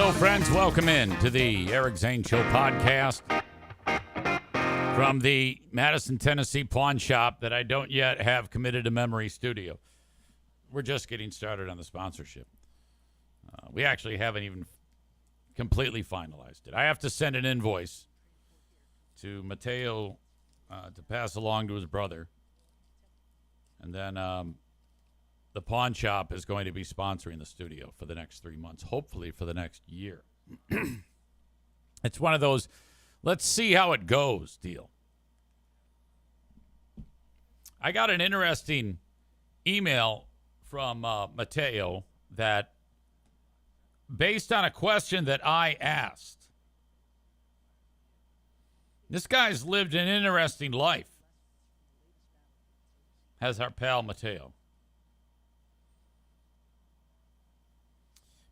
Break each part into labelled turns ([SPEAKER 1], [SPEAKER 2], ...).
[SPEAKER 1] Hello, friends. Welcome in to the Eric Zane Show podcast from the Madison, Tennessee pawn shop that I don't yet have committed to memory studio. We're just getting started on the sponsorship. We actually haven't even completely finalized it. I have to send an invoice to Mateo to pass along to his brother. And then the pawn shop is going to be sponsoring the studio for the next 3 months, hopefully for the next year. It's one of those, let's see how it goes deal. I got an interesting email from Mateo that, based on a question that I asked, this guy's lived an interesting life, has our pal Mateo.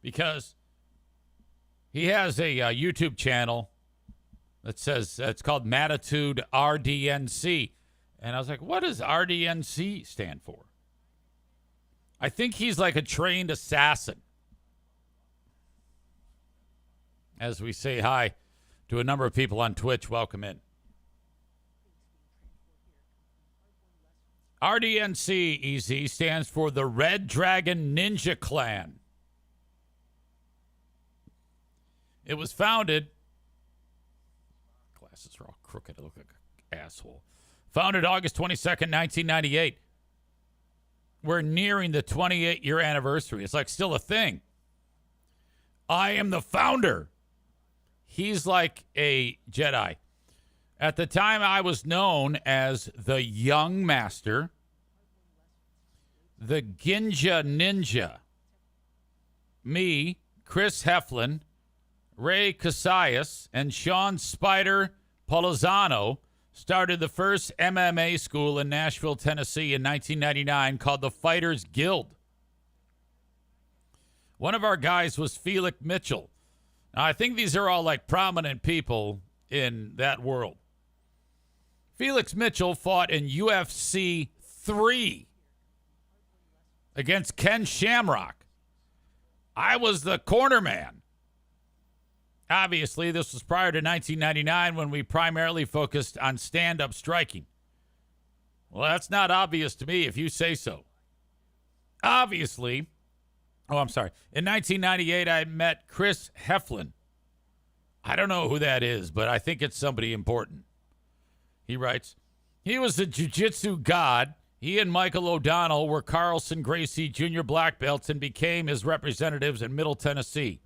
[SPEAKER 1] Because he has a YouTube channel that says it's called Matitude RDNC. And I was like, what does RDNC stand for? I think he's like a trained assassin. As we say hi to a number of people on Twitch, welcome in. RDNC, EZ, stands for the Red Dragon Ninja Clan. It was founded, glasses are all crooked, I look like an asshole. Founded August 22nd, 1998. We're nearing the 28-year anniversary. It's like still a thing. I am the founder. He's like a Jedi. At the time, I was known as the Young Master, the Ginja Ninja. Me, Chris Heflin, Ray Casillas, and Sean Spider Polizano started the first MMA school in Nashville, Tennessee in 1999 called the Fighters Guild. One of our guys was Felix Mitchell. Now, I think these are all like prominent people in that world. Felix Mitchell fought in UFC 3 against Ken Shamrock. I was the corner man. Obviously, this was prior to 1999 when we primarily focused on stand-up striking. Well, that's not obvious to me if you say so. Obviously, in 1998, I met Chris Heflin. I don't know who that is, but I think it's somebody important. He writes, he was a jiu-jitsu god. He and Michael O'Donnell were Carlson Gracie Jr. black belts and became his representatives in Middle Tennessee.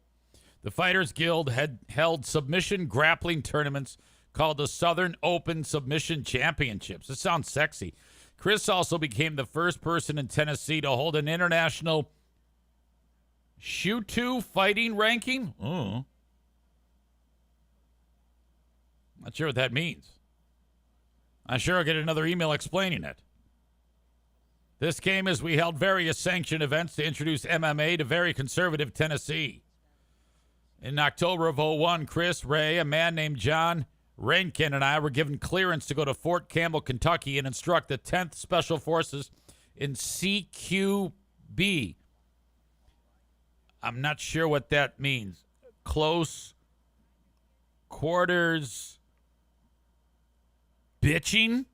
[SPEAKER 1] The Fighters Guild had held submission grappling tournaments called the Southern Open Submission Championships. This sounds sexy. Chris also became the first person in Tennessee to hold an international Shooto fighting ranking. Not sure what that means. I'm sure I'll get another email explaining it. This came as we held various sanctioned events to introduce MMA to very conservative Tennessee. In October of 2001, Chris, Ray, a man named John Rankin, and I were given clearance to go to Fort Campbell, Kentucky, and instruct the 10th Special Forces in CQB. I'm not sure what that means. Close quarters bitching?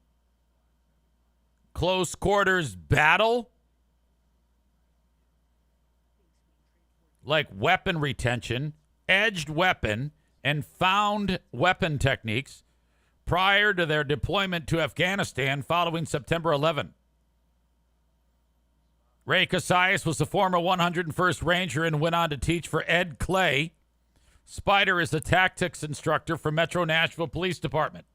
[SPEAKER 1] Close quarters battle? Like weapon retention, edged weapon, and found weapon techniques prior to their deployment to Afghanistan following September 11. Ray Casillas was the former 101st Ranger and went on to teach for Ed Clay. Spider is a tactics instructor for Metro Nashville Police Department.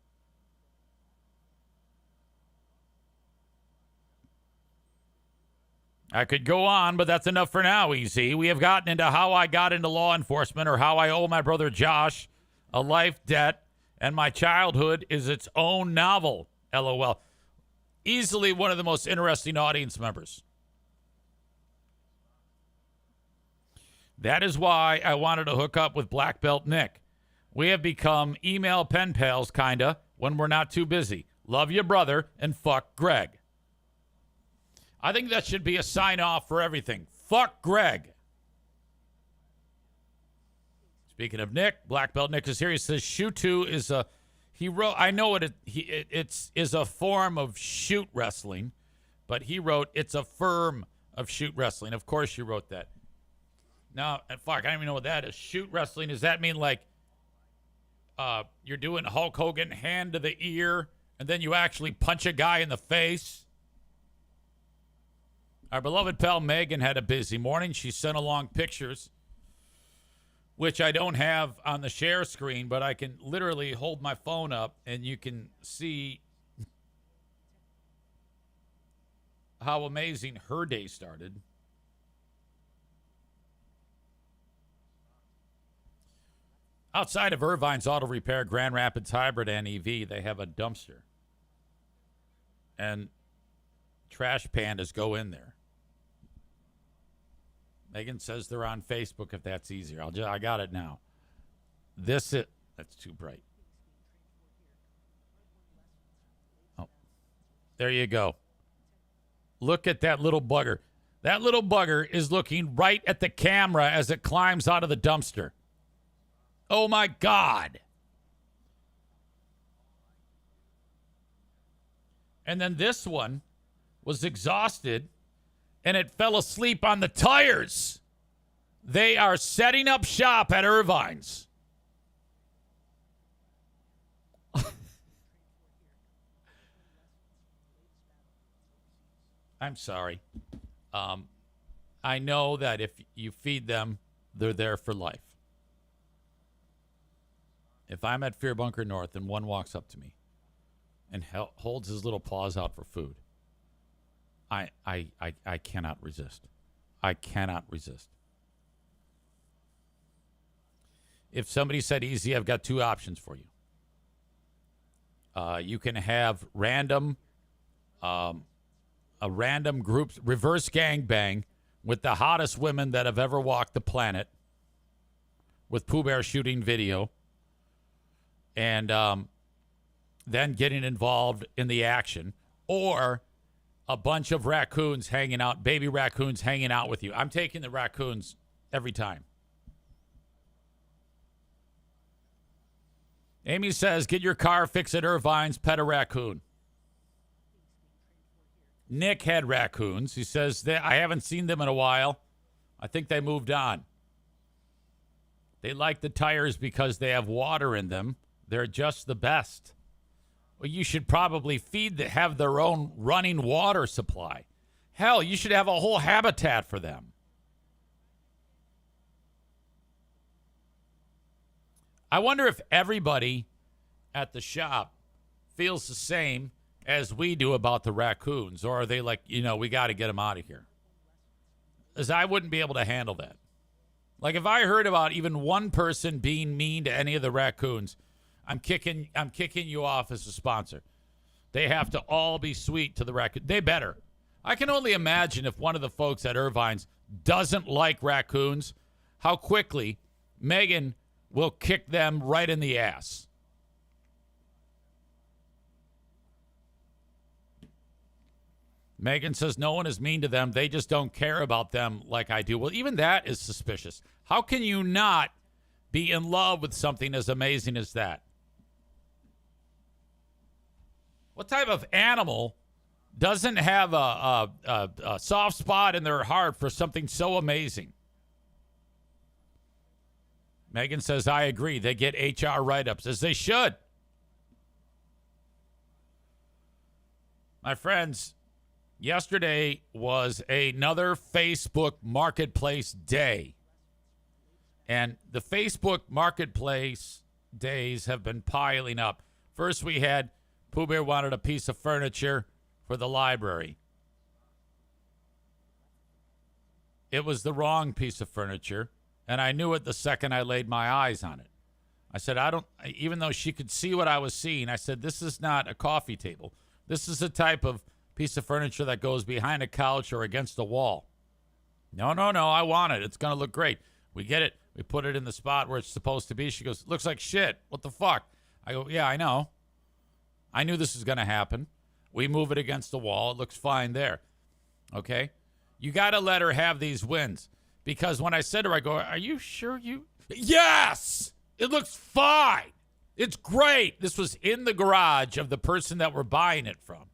[SPEAKER 1] I could go on, but that's enough for now, EZ. We have gotten into how I got into law enforcement or how I owe my brother Josh a life debt, and my childhood is its own novel, LOL. Easily one of the most interesting audience members. That is why I wanted to hook up with Black Belt Nick. We have become email pen pals, kinda, when we're not too busy. Love your brother, and fuck Greg. I think that should be a sign-off for everything. Fuck Greg. Speaking of Nick, Black Belt Nick is here. He says Shooto is a he wrote. I know it's a form of shoot wrestling, but he wrote it's a firm of shoot wrestling. Of course, you wrote that. Now, fuck, I don't even know what that is. Shoot wrestling. Does that mean like you're doing Hulk Hogan hand to the ear, and then you actually punch a guy in the face? Our beloved pal Megan had a busy morning. She sent along pictures, which I don't have on the share screen, but I can literally hold my phone up and you can see how amazing her day started. Outside of Irvine's Auto Repair, Grand Rapids Hybrid and EV, they have a dumpster. And trash pandas go in there. Megan says they're on Facebook if that's easier. I got it now. That's too bright. Oh, there you go. Look at that little bugger. That little bugger is looking right at the camera as it climbs out of the dumpster. Oh my God. And then this one was exhausted and it fell asleep on the tires. They are setting up shop at Irvine's. I'm sorry. I know that if you feed them, they're there for life. If I'm at Fear Bunker North and one walks up to me and holds his little paws out for food, I cannot resist. I cannot resist. If somebody said easy, I've got two options for you. You can have a random group reverse gangbang with the hottest women that have ever walked the planet, with Pooh Bear shooting video, and then getting involved in the action, or a bunch of raccoons hanging out, baby raccoons hanging out with you. I'm taking the raccoons every time. Amy says, get your car fixed at Irvine's, pet a raccoon. Nick had raccoons. He says, I haven't seen them in a while. I think they moved on. They like the tires because they have water in them. They're just the best. Well, you should probably have their own running water supply. Hell, you should have a whole habitat for them. I wonder if everybody at the shop feels the same as we do about the raccoons, or are they like, we got to get them out of here? Because I wouldn't be able to handle that. Like if I heard about even one person being mean to any of the raccoons, I'm kicking you off as a sponsor. They have to all be sweet to the raccoon. They better. I can only imagine if one of the folks at Irvine's doesn't like raccoons, how quickly Megan will kick them right in the ass. Megan says no one is mean to them. They just don't care about them like I do. Well, even that is suspicious. How can you not be in love with something as amazing as that? What type of animal doesn't have a soft spot in their heart for something so amazing? Megan says, I agree. They get HR write-ups, as they should. My friends, yesterday was another Facebook Marketplace day. And the Facebook Marketplace days have been piling up. First, we had Pooh Bear wanted a piece of furniture for the library. It was the wrong piece of furniture, and I knew it the second I laid my eyes on it. I said, even though she could see what I was seeing, I said, this is not a coffee table. This is the type of piece of furniture that goes behind a couch or against a wall. No, I want it. It's going to look great. We get it. We put it in the spot where it's supposed to be. She goes, looks like shit. What the fuck? I go, yeah, I know. I knew this was going to happen. We move it against the wall. It looks fine there. Okay? You got to let her have these wins. Because when I said to her, I go, are you sure Yes! It looks fine. It's great. This was in the garage of the person that we're buying it from.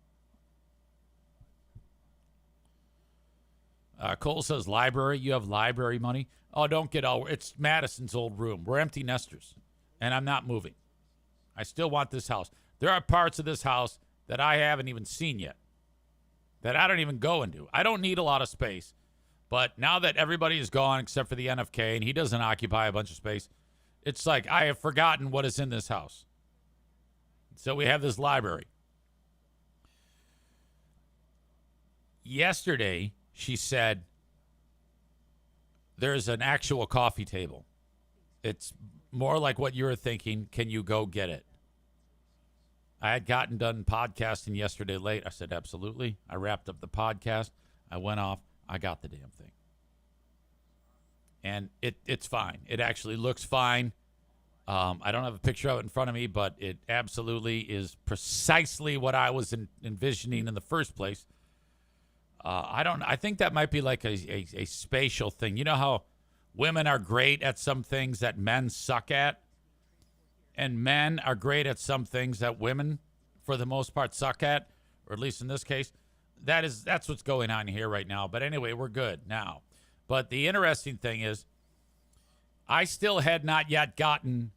[SPEAKER 1] Cole says, library. You have library money? Oh, don't get all. It's Madison's old room. We're empty nesters, and I'm not moving. I still want this house. There are parts of this house that I haven't even seen yet, that I don't even go into. I don't need a lot of space, but now that everybody is gone except for the NFK, and he doesn't occupy a bunch of space, it's like I have forgotten what is in this house. So we have this library. Yesterday, she said, there's an actual coffee table. It's more like what you were thinking. Can you go get it? I had gotten done podcasting yesterday late. I said, absolutely. I wrapped up the podcast. I went off. I got the damn thing. And it's fine. It actually looks fine. I don't have a picture of it in front of me, but it absolutely is precisely what I was envisioning in the first place. I think that might be like a spatial thing. You know how women are great at some things that men suck at? And men are great at some things that women, for the most part, suck at, or at least in this case. That's what's going on here right now. But anyway, we're good now. But the interesting thing is, I still had not yet gotten,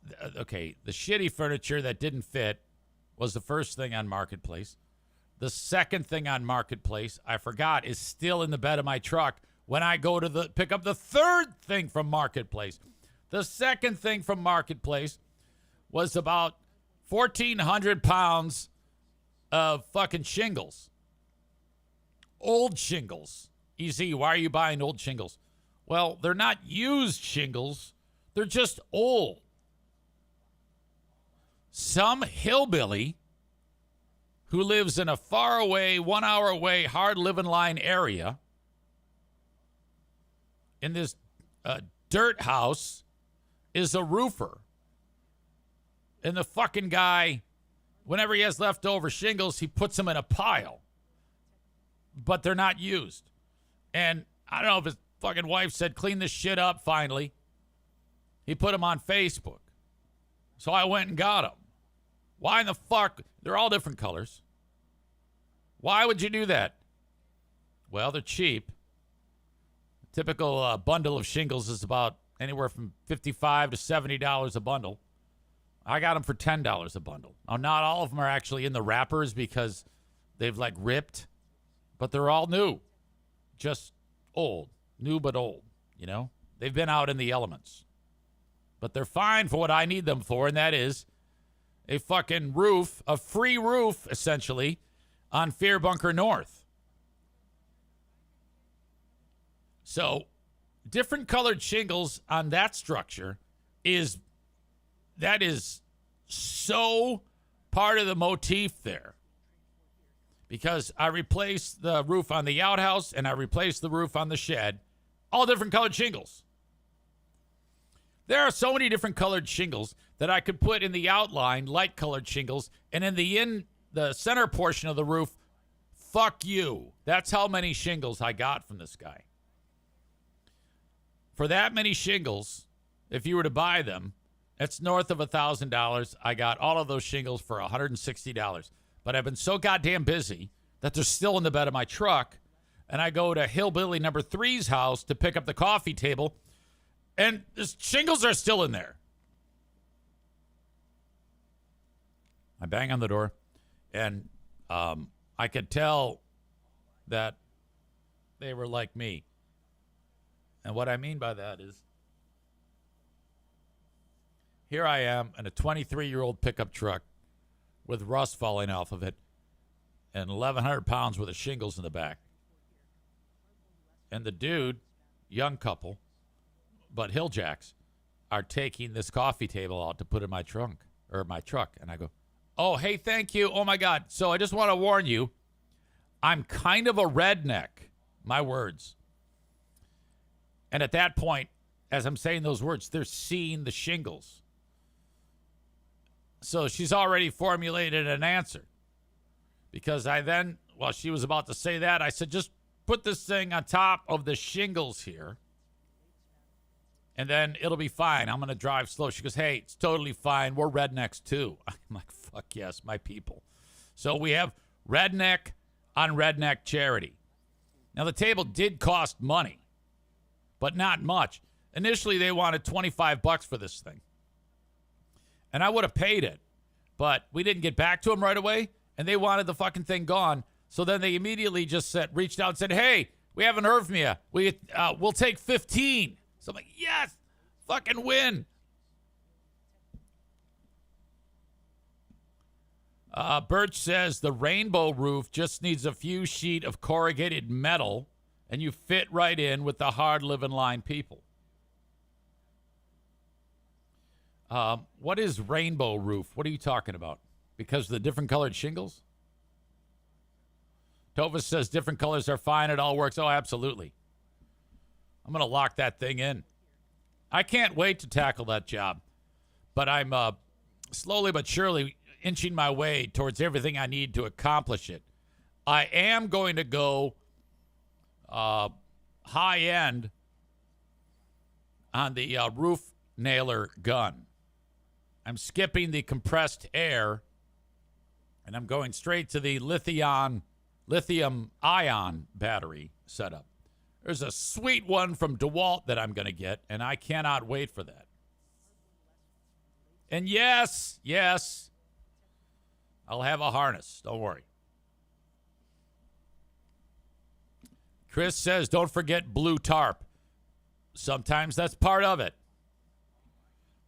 [SPEAKER 1] the shitty furniture that didn't fit was the first thing on Marketplace. The second thing on Marketplace, I forgot, is still in the bed of my truck when I go to pick up the third thing from Marketplace. The second thing from Marketplace was about 1,400 pounds of fucking shingles. Old shingles. Easy, why are you buying old shingles? Well, they're not used shingles. They're just old. Some hillbilly who lives in a far away, 1 hour away, hard living line area in this dirt house is a roofer. And the fucking guy, whenever he has leftover shingles, he puts them in a pile. But they're not used. And I don't know if his fucking wife said, clean this shit up finally. He put them on Facebook. So I went and got them. Why in the fuck? They're all different colors. Why would you do that? Well, they're cheap. A typical bundle of shingles is about anywhere from $55 to $70 a bundle. I got them for $10 a bundle. Now, not all of them are actually in the wrappers because they've like ripped, but they're all new. Just old. New but old, you know? They've been out in the elements. But they're fine for what I need them for, and that is a fucking roof, a free roof, essentially, on Fear Bunker North. So, different colored shingles on that structure is so part of the motif there. Because I replaced the roof on the outhouse and I replaced the roof on the shed. All different colored shingles. There are so many different colored shingles that I could put in the outline, light colored shingles, and in the center portion of the roof, fuck you. That's how many shingles I got from this guy. For that many shingles, if you were to buy them, it's north of $1,000. I got all of those shingles for $160. But I've been so goddamn busy that they're still in the bed of my truck. And I go to Hillbilly number 3's house to pick up the coffee table. And the shingles are still in there. I bang on the door. And I could tell that they were like me. And what I mean by that is, here I am in a 23-year-old pickup truck with rust falling off of it and 1,100 pounds worth of shingles in the back. And the dude, young couple, but Hilljacks, are taking this coffee table out to put in my trunk, or my truck. And I go, oh, hey, thank you. Oh, my God. So I just want to warn you, I'm kind of a redneck. My words. And at that point, as I'm saying those words, they're seeing the shingles. So she's already formulated an answer. Because I then, while she was about to say that, I said, just put this thing on top of the shingles here. and then it'll be fine. I'm going to drive slow. She goes, hey, it's totally fine. We're rednecks too. I'm like, fuck yes, my people. So we have redneck on redneck charity. Now, the table did cost money, but not much. Initially, they wanted $25 for this thing. And I would have paid it, but we didn't get back to them right away, and they wanted the fucking thing gone. So then they immediately just reached out and said, hey, we haven't heard from you. We'll take 15. So I'm like, yes, fucking win. Birch says the rainbow roof just needs a few sheet of corrugated metal, and you fit right in with the hard living line people. What is rainbow roof? What are you talking about? Because of the different colored shingles? Tova says different colors are fine. It all works. Oh, absolutely. I'm going to lock that thing in. I can't wait to tackle that job. But I'm slowly but surely inching my way towards everything I need to accomplish it. I am going to go high end on the roof nailer gun. I'm skipping the compressed air, and I'm going straight to the lithium ion battery setup. There's a sweet one from DeWalt that I'm going to get, and I cannot wait for that. And yes, I'll have a harness. Don't worry. Chris says, don't forget blue tarp. Sometimes that's part of it.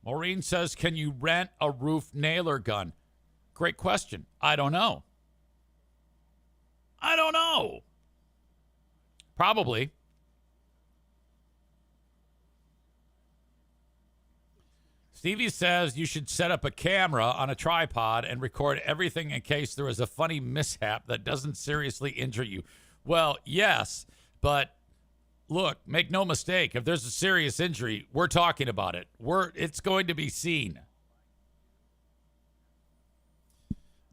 [SPEAKER 1] Maureen says, can you rent a roof nailer gun? Great question. I don't know. Probably. Stevie says you should set up a camera on a tripod and record everything in case there is a funny mishap that doesn't seriously injure you. Well, yes, but look, make no mistake. If there's a serious injury, we're talking about it. It's going to be seen.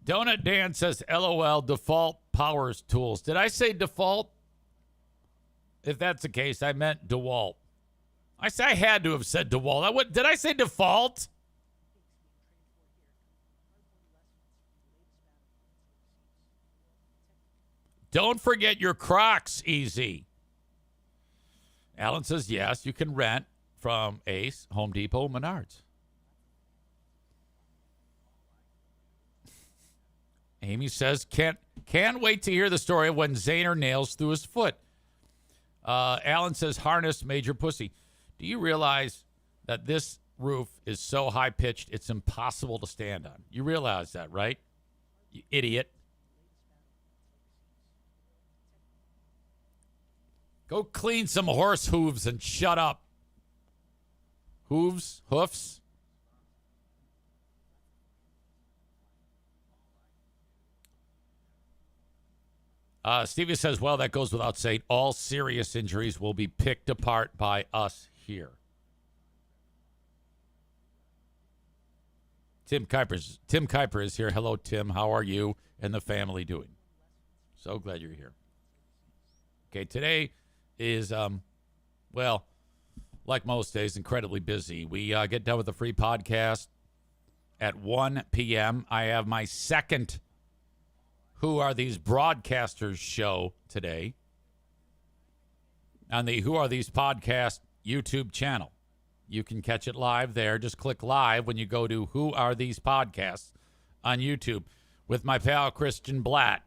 [SPEAKER 1] Donut Dan says, LOL, default powers tools. Did I say default? If that's the case, I meant DeWalt. I had to have said DeWalt. Did I say default? Don't forget your Crocs, Easy. Alan says, yes, you can rent from Ace, Home Depot, Menards. Amy says, can't wait to hear the story of when Zaner nails through his foot. Alan says, harness major pussy. Do you realize that this roof is so high-pitched it's impossible to stand on? You realize that, right? You idiot. Go clean some horse hooves and shut up. Hoofs? Stevie says, well, that goes without saying. All serious injuries will be picked apart by us here. Tim Kuiper is here. Hello, Tim. How are you and the family doing? So glad you're here. Okay, today is, well, like most days, incredibly busy. We get done with the free podcast at 1 p.m. I have my second Who Are These Broadcasters show today on the Who Are These Podcast YouTube channel. You can catch it live there. Just click live when you go to Who Are These Podcasts on YouTube with my pal Christian Blatt.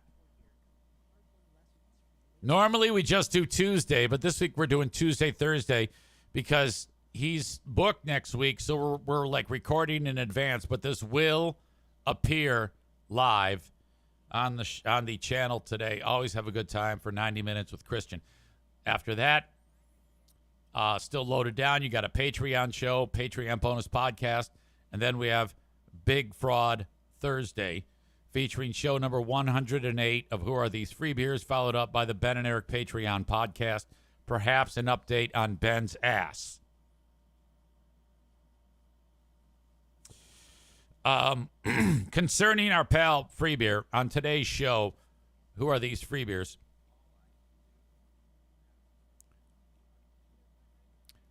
[SPEAKER 1] Normally we just do Tuesday, but this week we're doing Tuesday, Thursday because he's booked next week, so we're like recording in advance, but this will appear live on the channel today. Always have a good time for 90 minutes with Christian. After that, still loaded down. You got a Patreon show, Patreon bonus podcast, and then we have Big Fraud Thursday, featuring show number 108 of Who Are These Free Beers, followed up by the Ben and Eric Patreon podcast. Perhaps an update on Ben's ass. Concerning our pal Free Beer, on today's show, Who Are These Free Beers?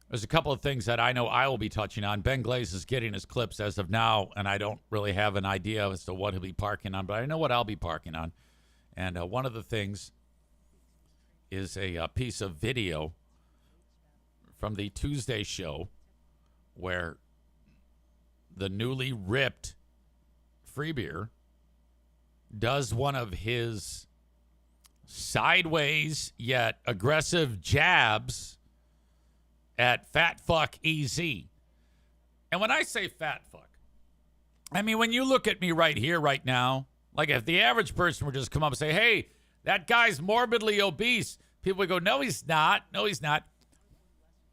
[SPEAKER 1] There's a couple of things that I know I will be touching on. Ben Glaze is getting his clips as of now, and I don't really have an idea as to what he'll be parking on, but I know what I'll be parking on. And one of the things is a piece of video from the Tuesday show where the newly ripped Freebeer does one of his sideways yet aggressive jabs at Fat Fuck EZ. And when I say fat fuck, I mean, when you look at me right here, right now, like if the average person would just come up and say, hey, that guy's morbidly obese, people would go, no, he's not. No, he's not.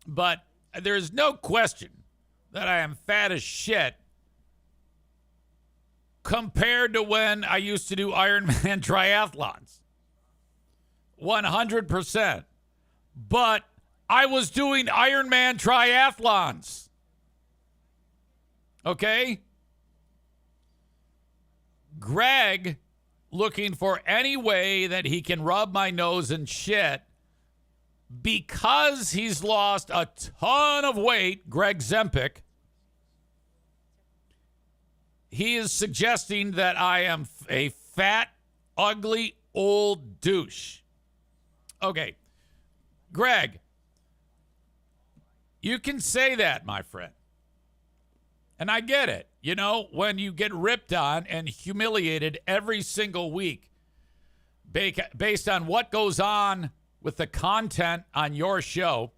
[SPEAKER 1] But there's no question that I am fat as shit compared to when I used to do Ironman triathlons. 100%. But I was doing Ironman triathlons. Okay? Greg looking for any way that he can rub my nose in shit because he's lost a ton of weight, Greg Zempic. He is suggesting that I am a fat, ugly, old douche. Okay. Greg, you can say that, my friend. And I get it. You know, when you get ripped on and humiliated every single week based on what goes on with the content on your show,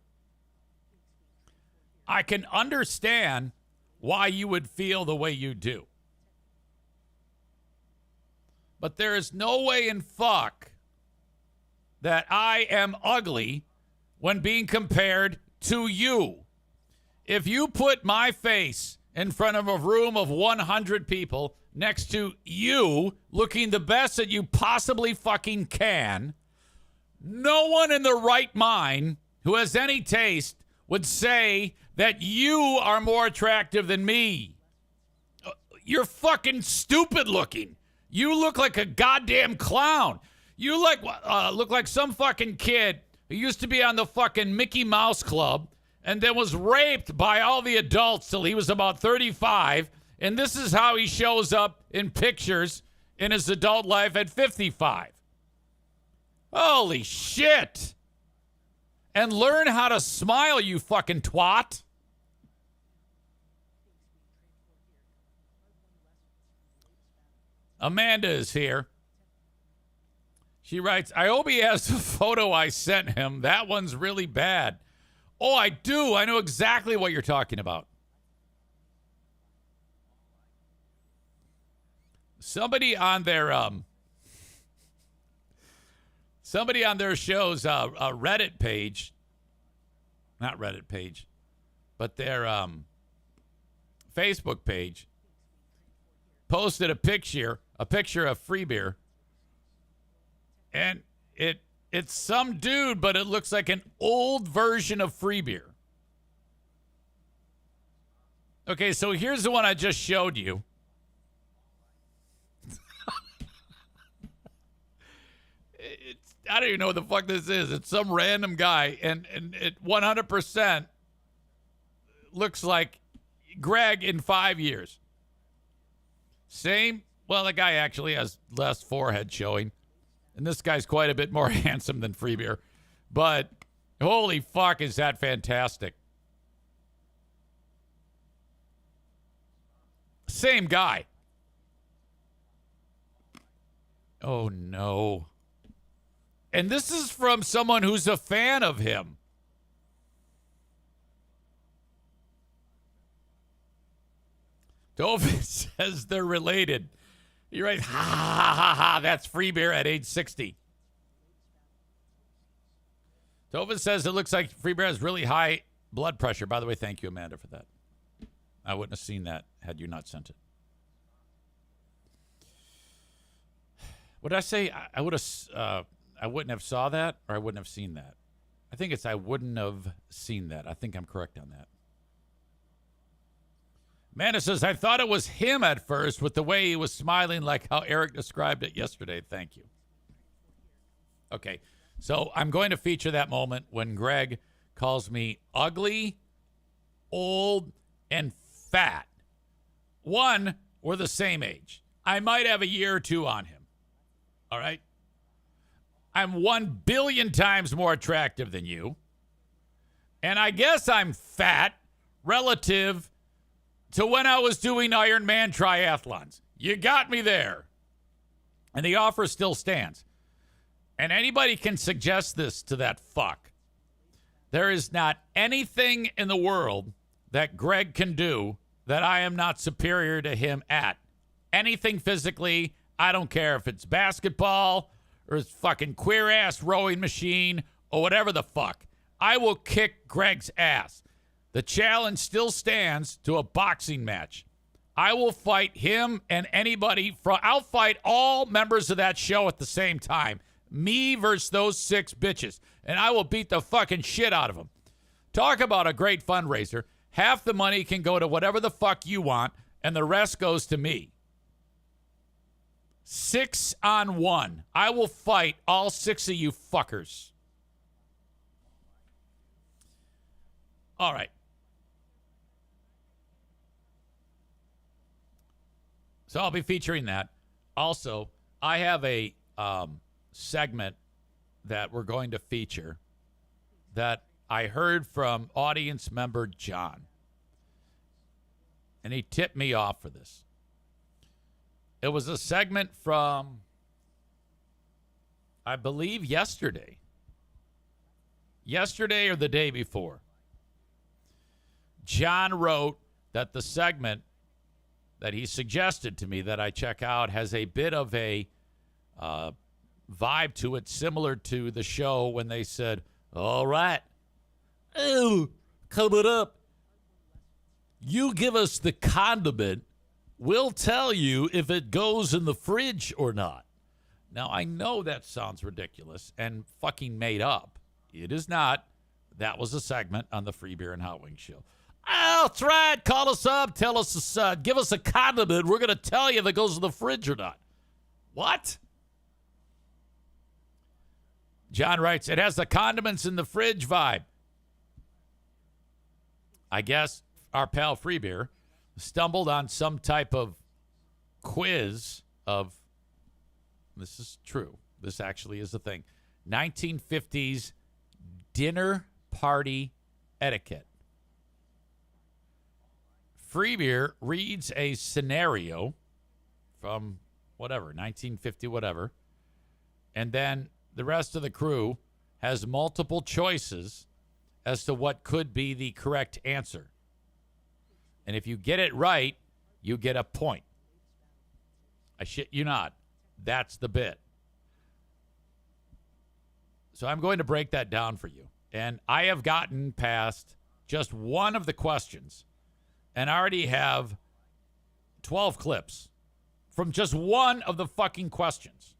[SPEAKER 1] I can understand why you would feel the way you do. But there is no way in fuck that I am ugly when being compared to you. If you put my face in front of a room of 100 people next to you looking the best that you possibly fucking can, no one in their right mind who has any taste would say that you are more attractive than me. You're fucking stupid looking. You look like a goddamn clown. You look like some fucking kid who used to be on the fucking Mickey Mouse Club and then was raped by all the adults till he was about 35. And this is how he shows up in pictures in his adult life at 55. Holy shit. And learn how to smile, you fucking twat. Amanda is here. She writes, I hope he has the photo I sent him. That one's really bad. Oh, I do. I know exactly what you're talking about. Somebody on their show's Reddit page, not Reddit page, but their Facebook page, posted a picture of Freebeer, and it's some dude, but it looks like an old version of Freebeer. Okay, so here's the one I just showed you. I don't even know what the fuck this is. It's some random guy, and it 100% looks like Greg in 5 years. Same. Well, the guy actually has less forehead showing. And this guy's quite a bit more handsome than Freebeer. But holy fuck, is that fantastic. Same guy. Oh, no. And this is from someone who's a fan of him. Dovin says they're related. You're right. Ha, ha, ha, ha. That's Freebeer at age 60. Dovin says it looks like Freebeer has really high blood pressure. By the way, thank you, Amanda, for that. I wouldn't have seen that had you not sent it. What did I say? I would have... I wouldn't have saw that, or I wouldn't have seen that. I think it's I wouldn't have seen that. I think I'm correct on that. Amanda says, I thought it was him at first with the way he was smiling like how Eric described it yesterday. Thank you. Okay, so I'm going to feature that moment when Greg calls me ugly, old and fat. One, we're the same age. I might have a year or two on him. All right? I'm 1 billion times more attractive than you. And I guess I'm fat relative to when I was doing Ironman triathlons. You got me there. And the offer still stands. And anybody can suggest this to that fuck. There is not anything in the world that Greg can do that I am not superior to him at. Anything physically, I don't care if it's basketball or his fucking queer-ass rowing machine or whatever the fuck. I will kick Greg's ass. The challenge still stands to a boxing match. I will fight him and anybody. I'll fight all members of that show at the same time. Me versus those 6 bitches. And I will beat the fucking shit out of them. Talk about a great fundraiser. Half the money can go to whatever the fuck you want, and the rest goes to me. 6-on-1. I will fight all 6 of you fuckers. All right. So I'll be featuring that. Also, I have a segment that we're going to feature that I heard from audience member John. And he tipped me off for this. It was a segment from, I believe, yesterday. Yesterday or the day before. John wrote that the segment that he suggested to me that I check out has a bit of a vibe to it, similar to the show when they said, all right, oh, coming up, you give us the condiment, we'll tell you if it goes in the fridge or not. Now, I know that sounds ridiculous and fucking made up. It is not. That was a segment on the Free Beer and Hot Wings show. Oh, that's right. Call us up. Tell us, give us a condiment. We're going to tell you if it goes in the fridge or not. What? John writes, it has the condiments in the fridge vibe. I guess our pal Free Beer stumbled on some type of quiz of, this is true, this actually is a thing, 1950s dinner party etiquette. Free Beer reads a scenario from whatever, 1950 whatever, and then the rest of the crew has multiple choices as to what could be the correct answer. And if you get it right, you get a point. I shit you not. That's the bit. So I'm going to break that down for you. And I have gotten past just one of the questions and I already have 12 clips from just one of the fucking questions.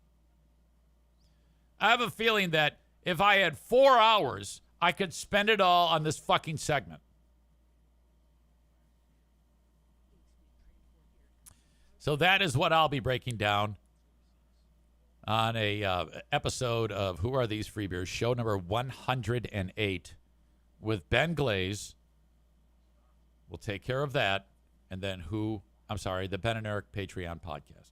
[SPEAKER 1] I have a feeling that if I had 4 hours, I could spend it all on this fucking segment. So that is what I'll be breaking down on a episode of Who Are These Free Beers, show number 108 with Ben Glaze. We'll take care of that. And then the Ben and Eric Patreon podcast.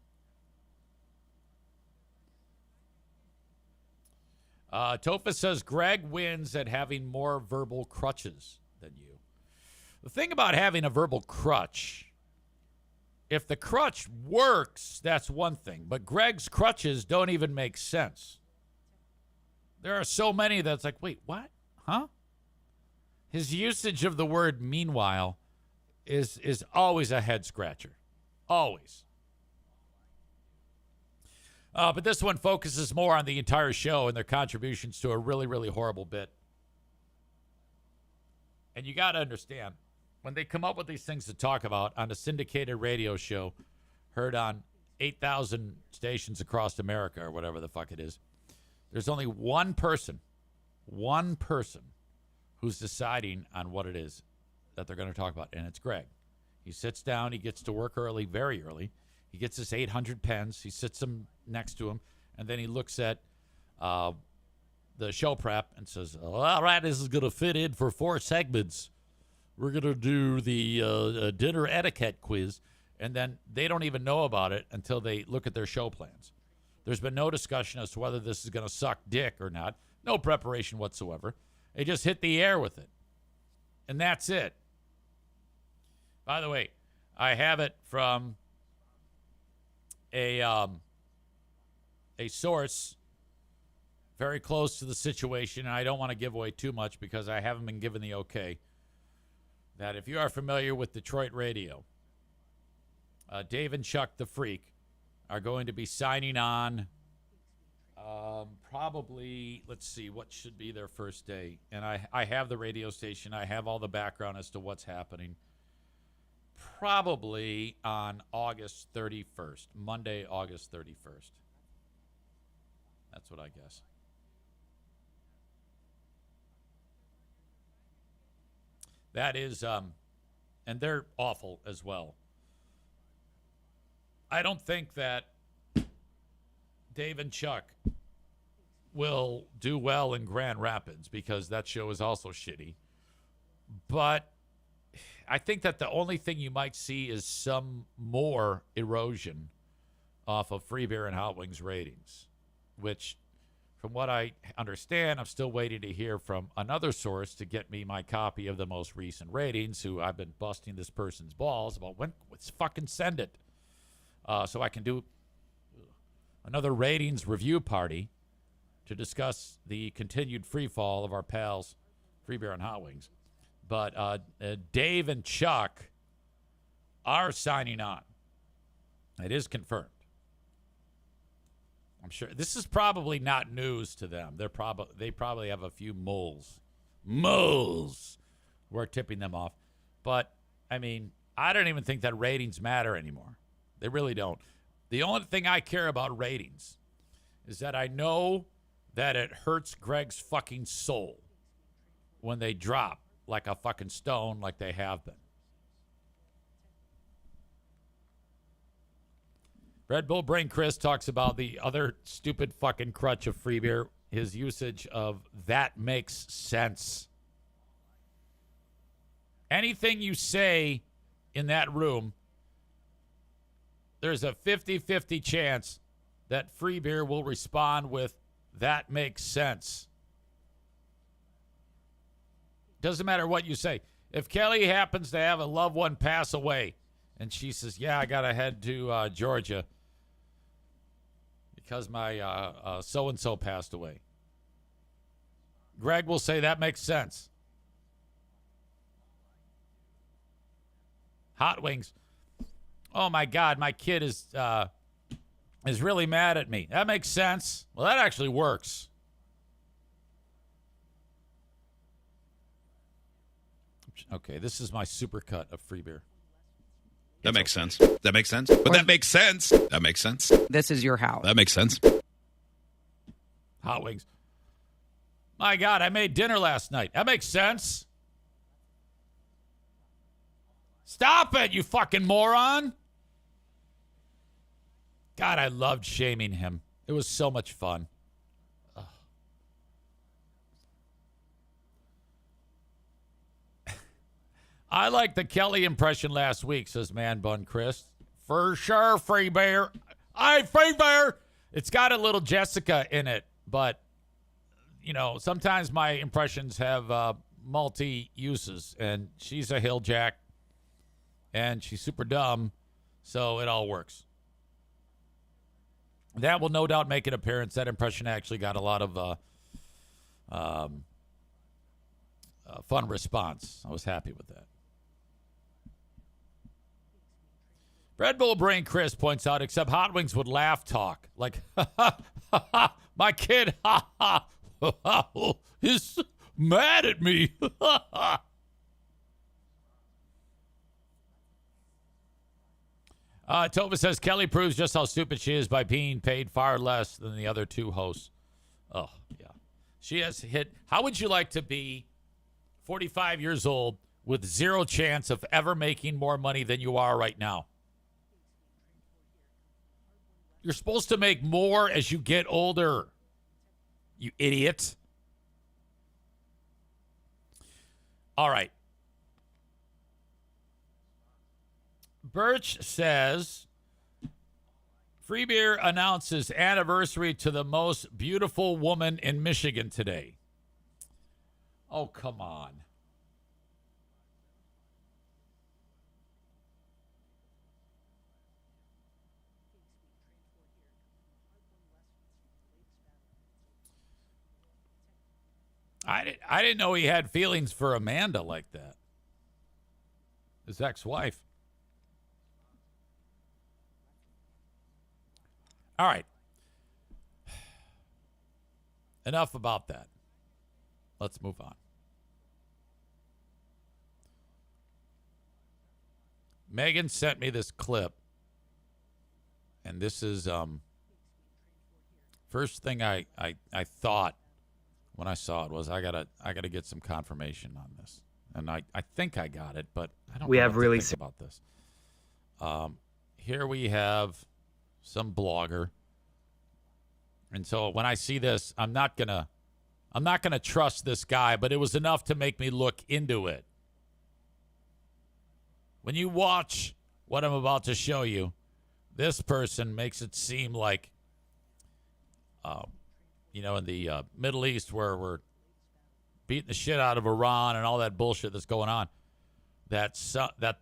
[SPEAKER 1] Tofa says Greg wins at having more verbal crutches than you. The thing about having a verbal crutch, if the crutch works, that's one thing. But Greg's crutches don't even make sense. There are so many that's like, wait, what? Huh? His usage of the word meanwhile is always a head scratcher. Always. But this one focuses more on the entire show and their contributions to a really, really horrible bit. And you got to understand, when they come up with these things to talk about on a syndicated radio show heard on 8,000 stations across America or whatever the fuck it is, there's only one person who's deciding on what it is that they're going to talk about, and it's Greg. He sits down. He gets to work early, very early. He gets his 800 pens. He sits them next to him, and then he looks at the show prep and says, all right, this is going to fit in for 4 segments. we're going to do the dinner etiquette quiz. And then they don't even know about it until they look at their show plans. There's been no discussion as to whether this is going to suck dick or not. No preparation whatsoever. They just hit the air with it. And that's it. By the way, I have it from a source very close to the situation, and I don't want to give away too much because I haven't been given the okay, that if you are familiar with Detroit radio, Dave and Chuck the Freak are going to be signing on probably, let's see, what should be their first day. And I have the radio station. I have all the background as to what's happening. Probably on August 31st, Monday, August 31st. That's what I guess. That is, and they're awful as well. I don't think that Dave and Chuck will do well in Grand Rapids because that show is also shitty. But I think that the only thing you might see is some more erosion off of Free Beer and Hot Wings ratings, which, from what I understand, I'm still waiting to hear from another source to get me my copy of the most recent ratings, who I've been busting this person's balls about when, let's fucking send it. So I can do another ratings review party to discuss the continued free fall of our pals, Free Beer and Hot Wings. But Dave and Chuck are signing on. It is confirmed. I'm sure this is probably not news to them. They probably have a few moles who are tipping them off. But I mean, I don't even think that ratings matter anymore. They really don't. The only thing I care about ratings is that I know that it hurts Greg's fucking soul when they drop like a fucking stone like they have been. Red Bull Brain Chris talks about the other stupid fucking crutch of Free Beer, his usage of "that makes sense." Anything you say in that room, there's a 50-50 chance that Free Beer will respond with "that makes sense." Doesn't matter what you say. If Kelly happens to have a loved one pass away and she says, yeah, I got to head to Georgia because my so-and-so passed away, Greg will say, that makes sense. Hot Wings. Oh, my God, my kid is really mad at me. That makes sense. Well, that actually works. Okay, this is my supercut of Free Beer.
[SPEAKER 2] That makes sense. That makes sense. But that makes sense. That makes sense.
[SPEAKER 3] This is your house.
[SPEAKER 2] That makes sense.
[SPEAKER 1] Hot Wings. My God, I made dinner last night. That makes sense. Stop it, you fucking moron. God, I loved shaming him. It was so much fun. Ugh. I like the Kelly impression last week, says Man Bun Chris. For sure, Free Bear. Free Bear. It's got a little Jessica in it, but, you know, sometimes my impressions have multi-uses, and she's a hill jack, and she's super dumb, so it all works. That will no doubt make an appearance. That impression actually got a lot of fun response. I was happy with that. Red Bull Brain Chris points out, except Hot Wings would laugh talk. Like, my kid, is mad at me. Tova says, Kelly proves just how stupid she is by being paid far less than the other two hosts. Oh, yeah. She has hit. How would you like to be 45 years old with zero chance of ever making more money than you are right now? You're supposed to make more as you get older, you idiot. All right. Birch says, Free Beer announces anniversary to the most beautiful woman in Michigan today. Oh, come on. I didn't know he had feelings for Amanda like that. His ex-wife. All right. Enough about that. Let's move on. Megan sent me this clip. And this is first thing I thought when I saw it was I gotta get some confirmation on this. And I think I got it, but I don't know what to think about this. Here we have some blogger. And so when I see this, I'm not gonna trust this guy, but it was enough to make me look into it. When you watch what I'm about to show you, this person makes it seem like, in the Middle East where we're beating the shit out of Iran and all that bullshit that's going on, that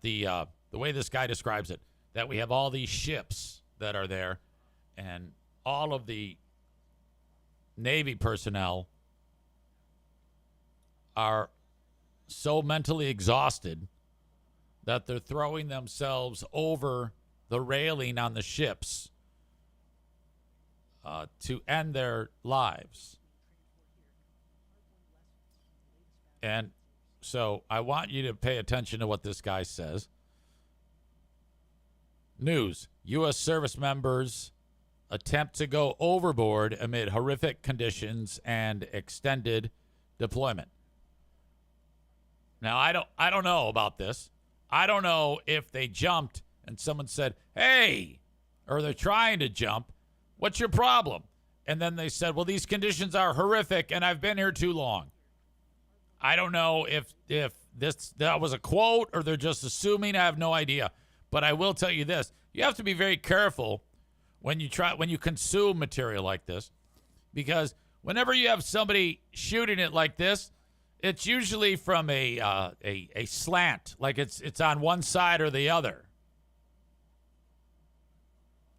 [SPEAKER 1] the way this guy describes it, that we have all these ships that are there, and all of the Navy personnel are so mentally exhausted that they're throwing themselves over the railing on the ships to end their lives. And so I want you to pay attention to what this guy says. News: U.S. service members attempt to go overboard amid horrific conditions and extended deployment. Now, I don't know about this. I don't know if they jumped and someone said, hey, or they're trying to jump. What's your problem? And then they said, well, these conditions are horrific and I've been here too long. I don't know if that was a quote or they're just assuming. I have no idea. But I will tell you this. You have to be very careful when you consume material like this, because whenever you have somebody shooting it like this, it's usually from a slant, like it's on one side or the other.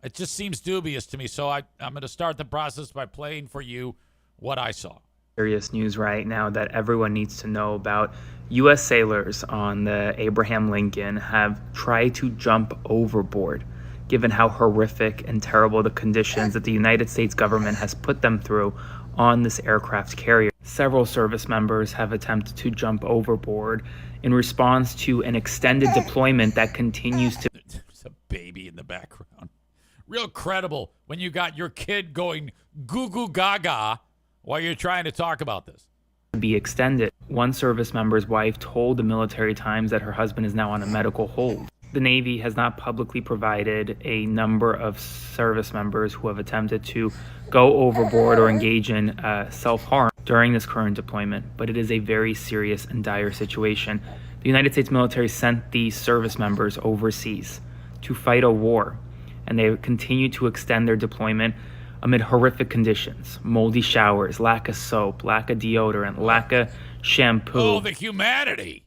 [SPEAKER 1] It just seems dubious to me. So I'm going to start the process by playing for you what I saw.
[SPEAKER 3] Serious news right now that everyone needs to know about. U.S. sailors on the Abraham Lincoln have tried to jump overboard, given how horrific and terrible the conditions that the United States government has put them through on this aircraft carrier. Several service members have attempted to jump overboard in response to an extended deployment that continues to...
[SPEAKER 1] There's a baby in the background. Real credible when you got your kid going goo goo gaga while you're trying to talk about this.
[SPEAKER 3] ...be extended. One service member's wife told the Military Times that her husband is now on a medical hold. The Navy has not publicly provided a number of service members who have attempted to go overboard or engage in self-harm during this current deployment, but it is a very serious and dire situation. The United States military sent these service members overseas to fight a war, and they continue to extend their deployment amid horrific conditions: moldy showers, lack of soap, lack of deodorant, lack of shampoo.
[SPEAKER 1] Oh, the humanity.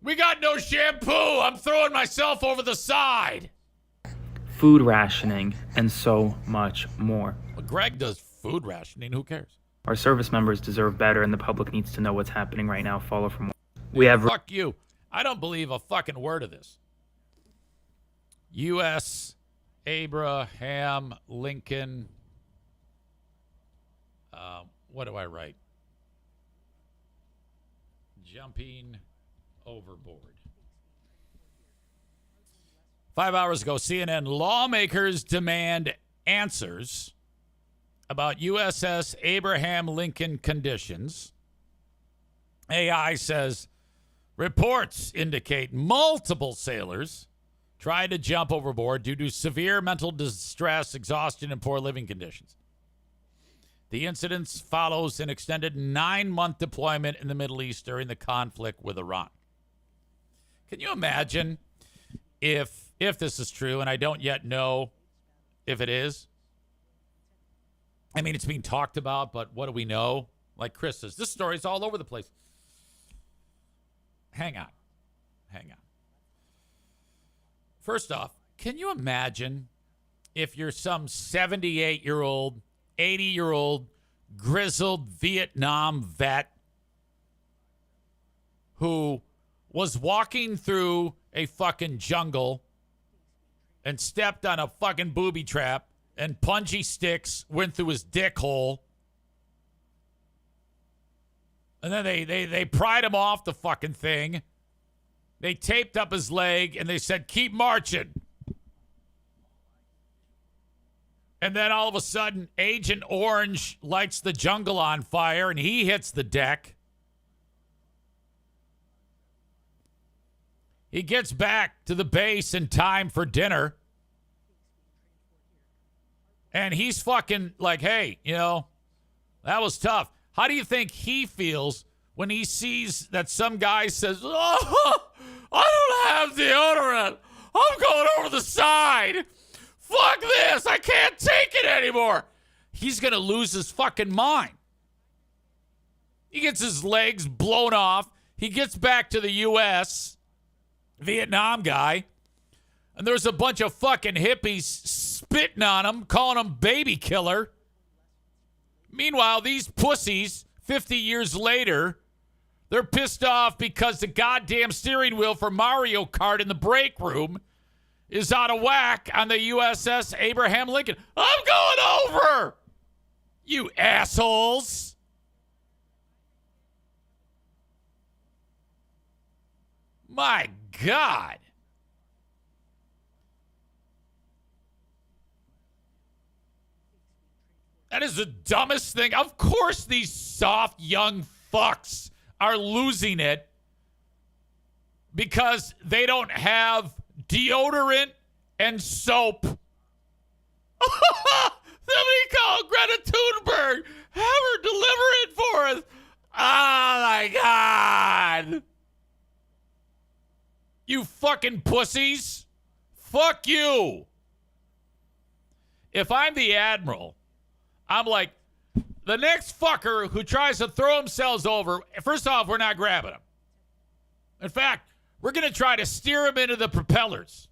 [SPEAKER 1] We got no shampoo. I'm throwing myself over the side.
[SPEAKER 3] Food rationing, and so much more.
[SPEAKER 1] Well, Greg does food rationing. Who cares?
[SPEAKER 3] Our service members deserve better, and the public needs to know what's happening right now. Follow for more. We have...
[SPEAKER 1] Fuck you. I don't believe a fucking word of this. U.S. Abraham Lincoln. What do I write? Jumping overboard. 5 hours ago, CNN: lawmakers demand answers about USS Abraham Lincoln conditions. AI says reports indicate multiple sailors tried to jump overboard due to severe mental distress, exhaustion, and poor living conditions. The incident follows an extended 9-month deployment in the Middle East during the conflict with Iran. Can you imagine if this is true, and I don't yet know if it is. I mean, it's being talked about, but what do we know? Like Chris says, this story's all over the place. Hang on. First off, can you imagine if you're some 78-year-old, 80-year-old, grizzled Vietnam vet who was walking through a fucking jungle and stepped on a fucking booby trap and punji sticks went through his dick hole. And then they pried him off the fucking thing. They taped up his leg and they said, keep marching. And then all of a sudden, Agent Orange lights the jungle on fire and he hits the deck. He gets back to the base in time for dinner. And he's fucking like, hey, that was tough. How do you think he feels when he sees that some guy says, oh, I don't have deodorant. I'm going over the side. Fuck this. I can't take it anymore. He's going to lose his fucking mind. He gets his legs blown off. He gets back to the U.S., Vietnam guy, and there's a bunch of fucking hippies spitting on him, calling him baby killer. Meanwhile, these pussies, 50 years later, they're pissed off because the goddamn steering wheel for Mario Kart in the break room is out of whack on the USS Abraham Lincoln. I'm going over! You assholes! My God. That is the dumbest thing. Of course these soft young fucks are losing it because they don't have deodorant and soap. Somebody call Greta Thunberg. Have her deliver it for us. Oh, my God. You fucking pussies. Fuck you. If I'm the admiral, I'm like, the next fucker who tries to throw themselves over, first off, we're not grabbing him. In fact, we're going to try to steer him into the propellers.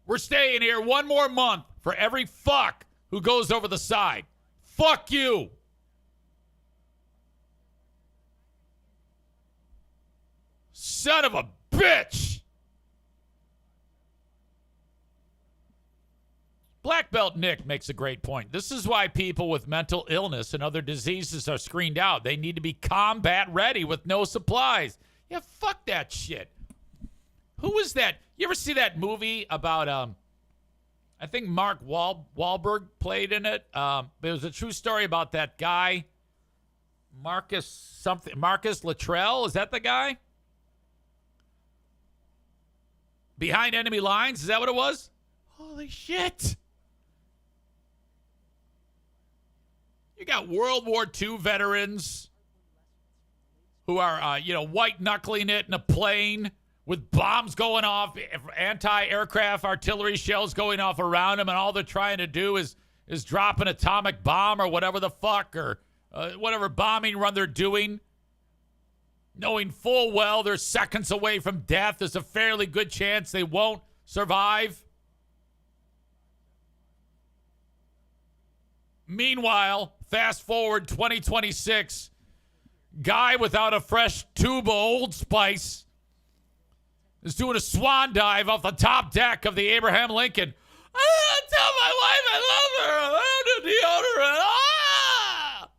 [SPEAKER 1] We're staying here one more month for every fuck who goes over the side. Fuck you. Son of a bitch. Black Belt Nick makes a great point. This is why people with mental illness and other diseases are screened out. They need to be combat ready with no supplies. Yeah, fuck that shit. Who was that? You ever see that movie about, I think Mark Wahlberg played in it. It was a true story about that guy, Marcus Luttrell. Is that the guy? Behind Enemy Lines? Is that what it was? Holy shit. You got World War II veterans who are, white-knuckling it in a plane with bombs going off, anti-aircraft artillery shells going off around them, and all they're trying to do is drop an atomic bomb or whatever the fuck, or whatever bombing run they're doing, knowing full well they're seconds away from death. There's a fairly good chance they won't survive. Meanwhile, fast forward 2026, guy without a fresh tube of Old Spice is doing a swan dive off the top deck of the Abraham Lincoln. I tell my wife I love her. I don't do deodorant. Ah!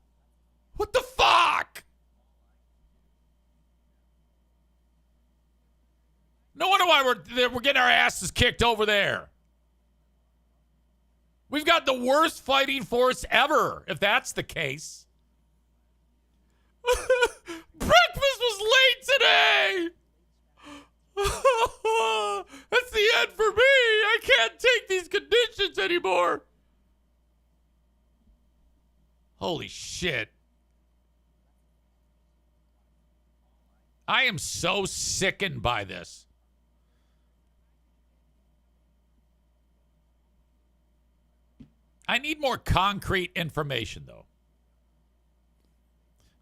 [SPEAKER 1] What the fuck? No wonder why we're getting our asses kicked over there. We've got the worst fighting force ever, if that's the case. Breakfast was late today. That's the end for me. I can't take these conditions anymore. Holy shit. I am so sickened by this. I need more concrete information, though.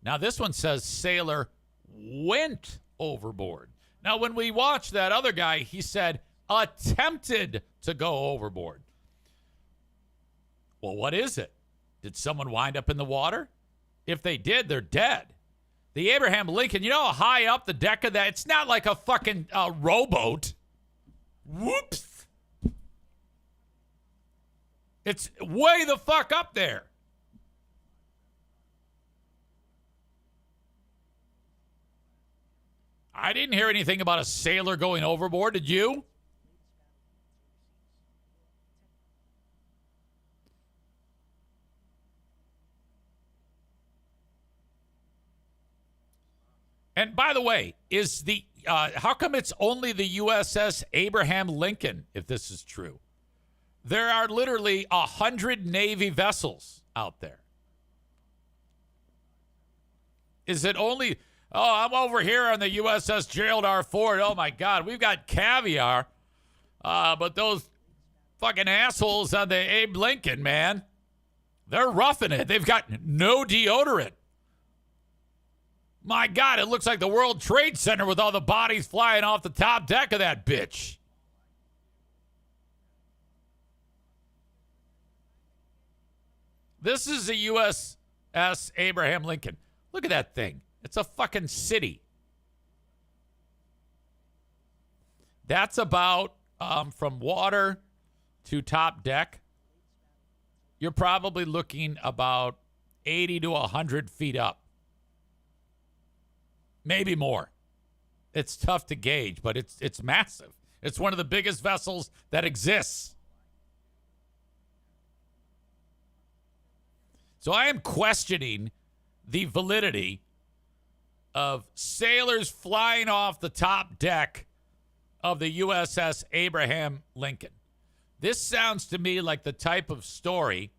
[SPEAKER 1] Now, this one says sailor went overboard. Now, when we watched that other guy, he said attempted to go overboard. Well, what is it? Did someone wind up in the water? If they did, they're dead. The Abraham Lincoln, you know how high up the deck of that? It's not like a fucking rowboat. Whoops. It's way the fuck up there. I didn't hear anything about a sailor going overboard. Did you? And by the way, is the how come it's only the USS Abraham Lincoln, if this is true? There are literally 100 Navy vessels out there. Is it only, oh, I'm over here on the USS Gerald R. Ford. Oh, my God, we've got caviar. But those fucking assholes on the Abe Lincoln, man, they're roughing it. They've got no deodorant. My God, it looks like the World Trade Center with all the bodies flying off the top deck of that bitch. This is the USS Abraham Lincoln. Look at that thing. It's a fucking city. That's about from water to top deck. You're probably looking about 80 to 100 feet up. Maybe more. It's tough to gauge, but it's massive. It's one of the biggest vessels that exists. So I am questioning the validity of sailors flying off the top deck of the USS Abraham Lincoln. This sounds to me like the type of story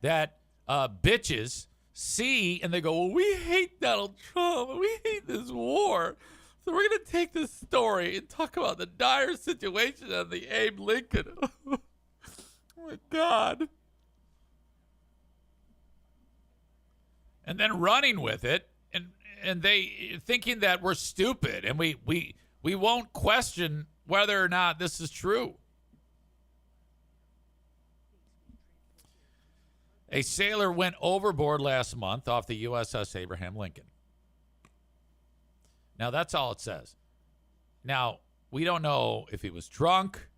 [SPEAKER 1] that bitches see and they go, well, we hate Donald Trump and we hate this war. So we're going to take this story and talk about the dire situation of the Abe Lincoln. Oh my God. And then running with it and they thinking that we're stupid and we won't question whether or not this is true. A sailor went overboard last month off the USS Abraham Lincoln. Now, that's all it says. Now, we don't know if he was drunk,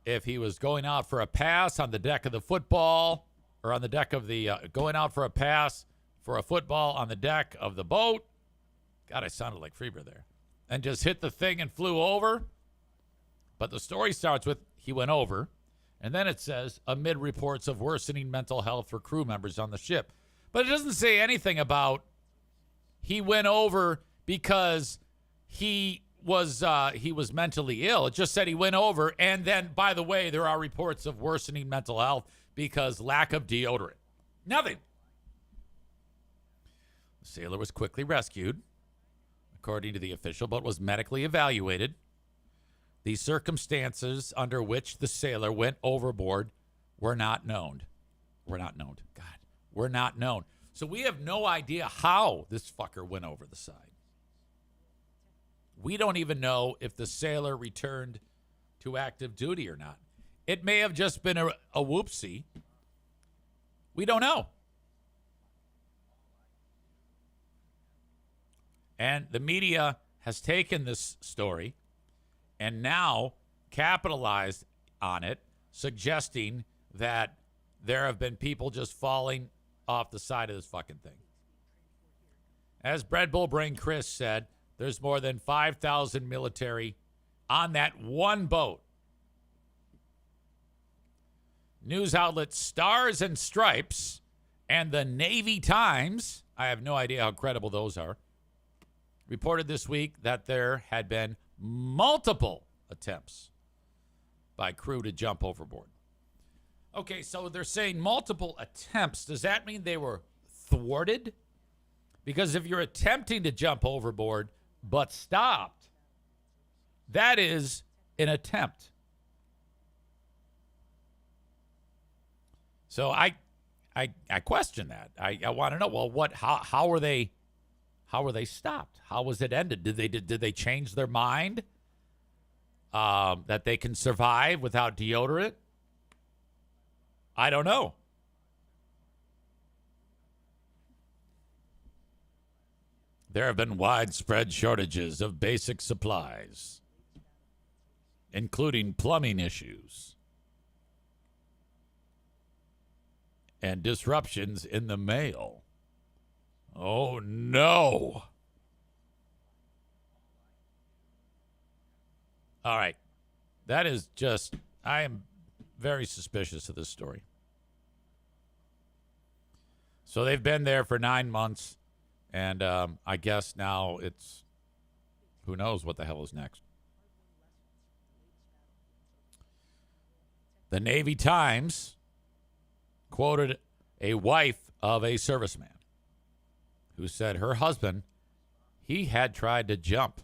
[SPEAKER 1] if he was going out for a pass on the deck of the football, or on the deck of the, going out for a pass for a football on the deck of the boat. God, I sounded like Freeber there. And just hit the thing and flew over. But the story starts with he went over. And then it says, amid reports of worsening mental health for crew members on the ship. But it doesn't say anything about he went over because he was mentally ill. It just said he went over. And then, by the way, there are reports of worsening mental health because lack of deodorant. Nothing. The sailor was quickly rescued, according to the official, but was medically evaluated. The circumstances under which the sailor went overboard were not known. Were not known. God, were not known. So we have no idea how this fucker went over the side. We don't even know if the sailor returned to active duty or not. It may have just been a whoopsie. We don't know. And the media has taken this story and now capitalized on it, suggesting that there have been people just falling off the side of this fucking thing. As Bread Bull Brain Chris said, there's more than 5,000 military on that one boat. News outlets Stars and Stripes and the Navy Times, I have no idea how credible those are, reported this week that there had been multiple attempts by crew to jump overboard. Okay, so they're saying multiple attempts. Does that mean they were thwarted? Because if you're attempting to jump overboard, but stopped, that is an attempt. So I question that. I want to know, well, how were they stopped? How was it ended? Did they change their mind that they can survive without deodorant? I don't know. There have been widespread shortages of basic supplies, including plumbing issues and disruptions in the mail. Oh, no. All right. That is just, I am very suspicious of this story. So they've been there for 9 months, and I guess now it's, who knows what the hell is next. The Navy Times quoted a wife of a serviceman who said her husband, he had tried to jump.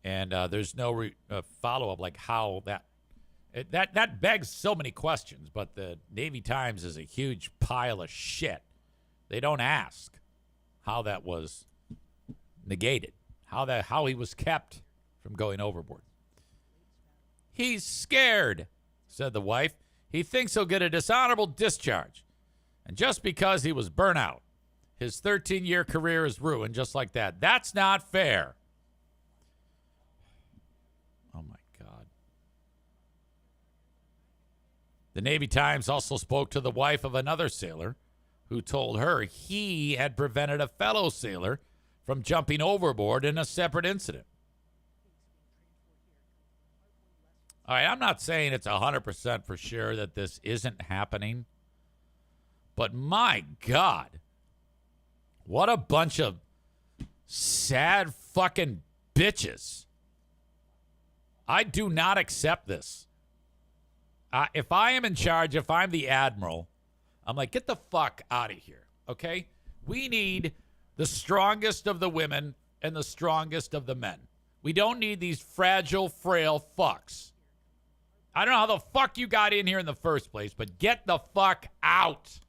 [SPEAKER 1] And there's no follow-up, like how that begs so many questions. But the Navy Times is a huge pile of shit. They don't ask how that was negated, how he was kept from going overboard. He's scared, said the wife. He thinks he'll get a dishonorable discharge. And just because he was burnt out, his 13-year career is ruined just like that. That's not fair. Oh, my God. The Navy Times also spoke to the wife of another sailor who told her he had prevented a fellow sailor from jumping overboard in a separate incident. All right, I'm not saying it's 100% for sure that this isn't happening, but my God, what a bunch of sad fucking bitches. I do not accept this. If I am in charge, if I'm the admiral, I'm like, get the fuck out of here, okay? We need the strongest of the women and the strongest of the men. We don't need these fragile, frail fucks. I don't know how the fuck you got in here in the first place, but get the fuck out.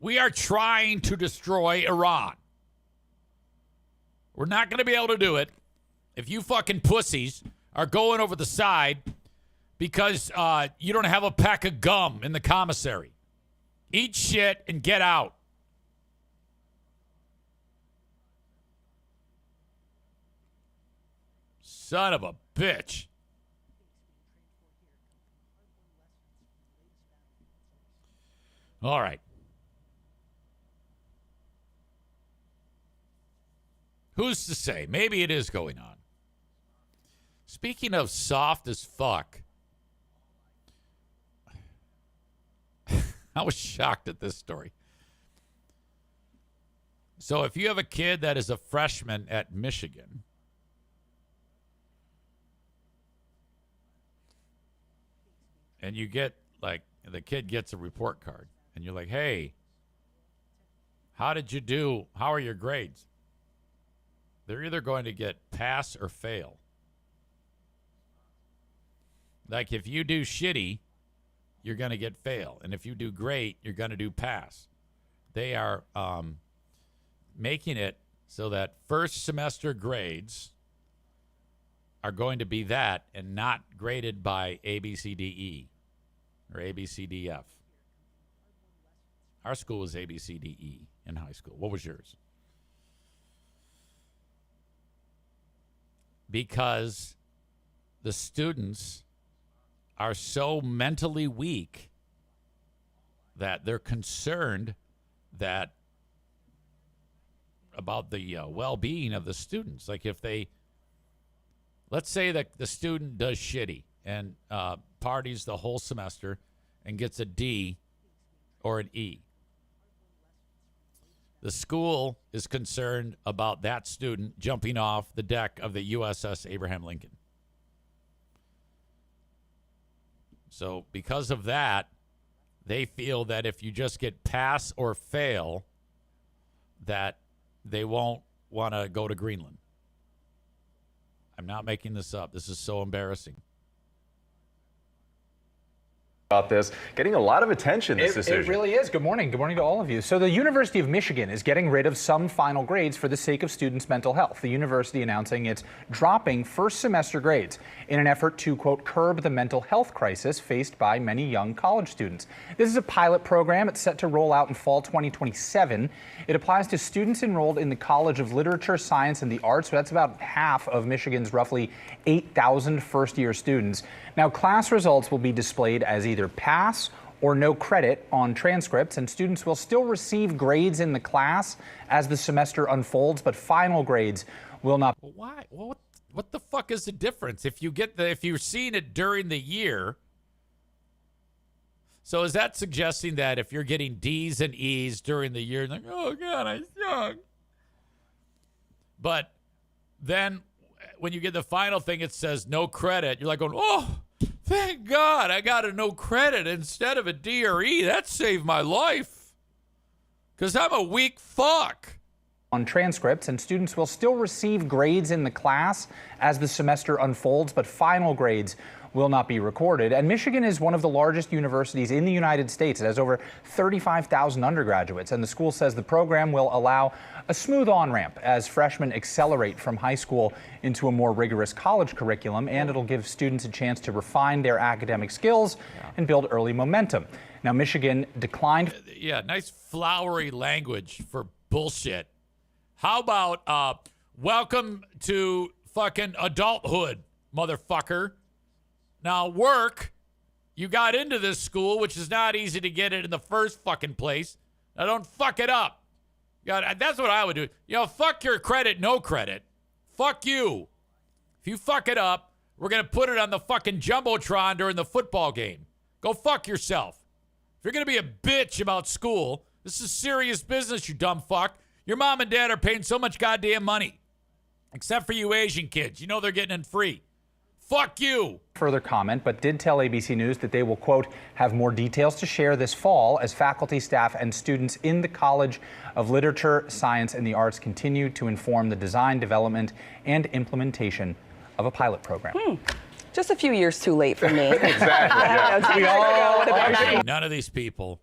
[SPEAKER 1] We are trying to destroy Iran. We're not going to be able to do it if you fucking pussies are going over the side because you don't have a pack of gum in the commissary. Eat shit and get out. Son of a bitch. All right. Who's to say? Maybe it is going on. Speaking of soft as fuck, I was shocked at this story. So if you have a kid that is a freshman at Michigan, and you get, like, the kid gets a report card, and you're like, hey, how did you do? How are your grades? They're either going to get pass or fail. Like, if you do shitty, you're going to get fail. And if you do great, you're going to do pass. They are making it so that first semester grades are going to be that and not graded by A, B, C, D, E or A, B, C, D, F. Our school was A, B, C, D, E in high school. What was yours? Because the students are so mentally weak that they're concerned that about the well-being of the students. Like if they, let's say that the student does shitty and parties the whole semester and gets a D or an E. The school is concerned about that student jumping off the deck of the USS Abraham Lincoln. So because of that, they feel that if you just get pass or fail, that they won't want to go to Greenland. I'm not making this up. This is so embarrassing.
[SPEAKER 4] About this, getting a lot of attention, this decision.
[SPEAKER 5] It really is. Good morning. Good morning to all of you. So the University of Michigan is getting rid of some final grades for the sake of students' mental health. The university announcing it's dropping first semester grades in an effort to, quote, curb the mental health crisis faced by many young college students. This is a pilot program. It's set to roll out in fall 2027. It applies to students enrolled in the College of Literature, Science, and the Arts. So that's about half of Michigan's roughly 8,000 first-year students. Now, class results will be displayed as either pass or no credit on transcripts, and students will still receive grades in the class as the semester unfolds, but final grades will not.
[SPEAKER 1] Well, why? Well, what the fuck is the difference if you're seeing it during the year? So is that suggesting that if you're getting D's and E's during the year, like, oh God, I suck. But then when you get the final thing, it says no credit. You're like going, oh, thank God I got a no credit instead of a D or E. That saved my life. Because I'm a weak fuck.
[SPEAKER 5] On transcripts, and students will still receive grades in the class as the semester unfolds, but final grades will not be recorded. And Michigan is one of the largest universities in the United States. It has over 35,000 undergraduates, and the school says the program will allow a smooth on-ramp as freshmen accelerate from high school into a more rigorous college curriculum, and it'll give students a chance to refine their academic skills and build early momentum. Now, Michigan declined.
[SPEAKER 1] Yeah, nice flowery language for bullshit. How about welcome to fucking adulthood, motherfucker? Now work. You got into this school, which is not easy to get it in the first fucking place. Now don't fuck it up. That's what I would do. You know, fuck your credit, no credit. Fuck you. If you fuck it up, we're going to put it on the fucking Jumbotron during the football game. Go fuck yourself. If you're going to be a bitch about school, this is serious business, you dumb fuck. Your mom and dad are paying so much goddamn money. Except for you Asian kids. You know they're getting it free. Fuck you.
[SPEAKER 5] Further comment, but did tell ABC News that they will, quote, have more details to share this fall as faculty, staff, and students in the College of Literature, Science, and the Arts continue to inform the design, development, and implementation of a pilot program.
[SPEAKER 6] Just a few years too late for me.
[SPEAKER 4] Exactly. Yeah.
[SPEAKER 1] None of these people,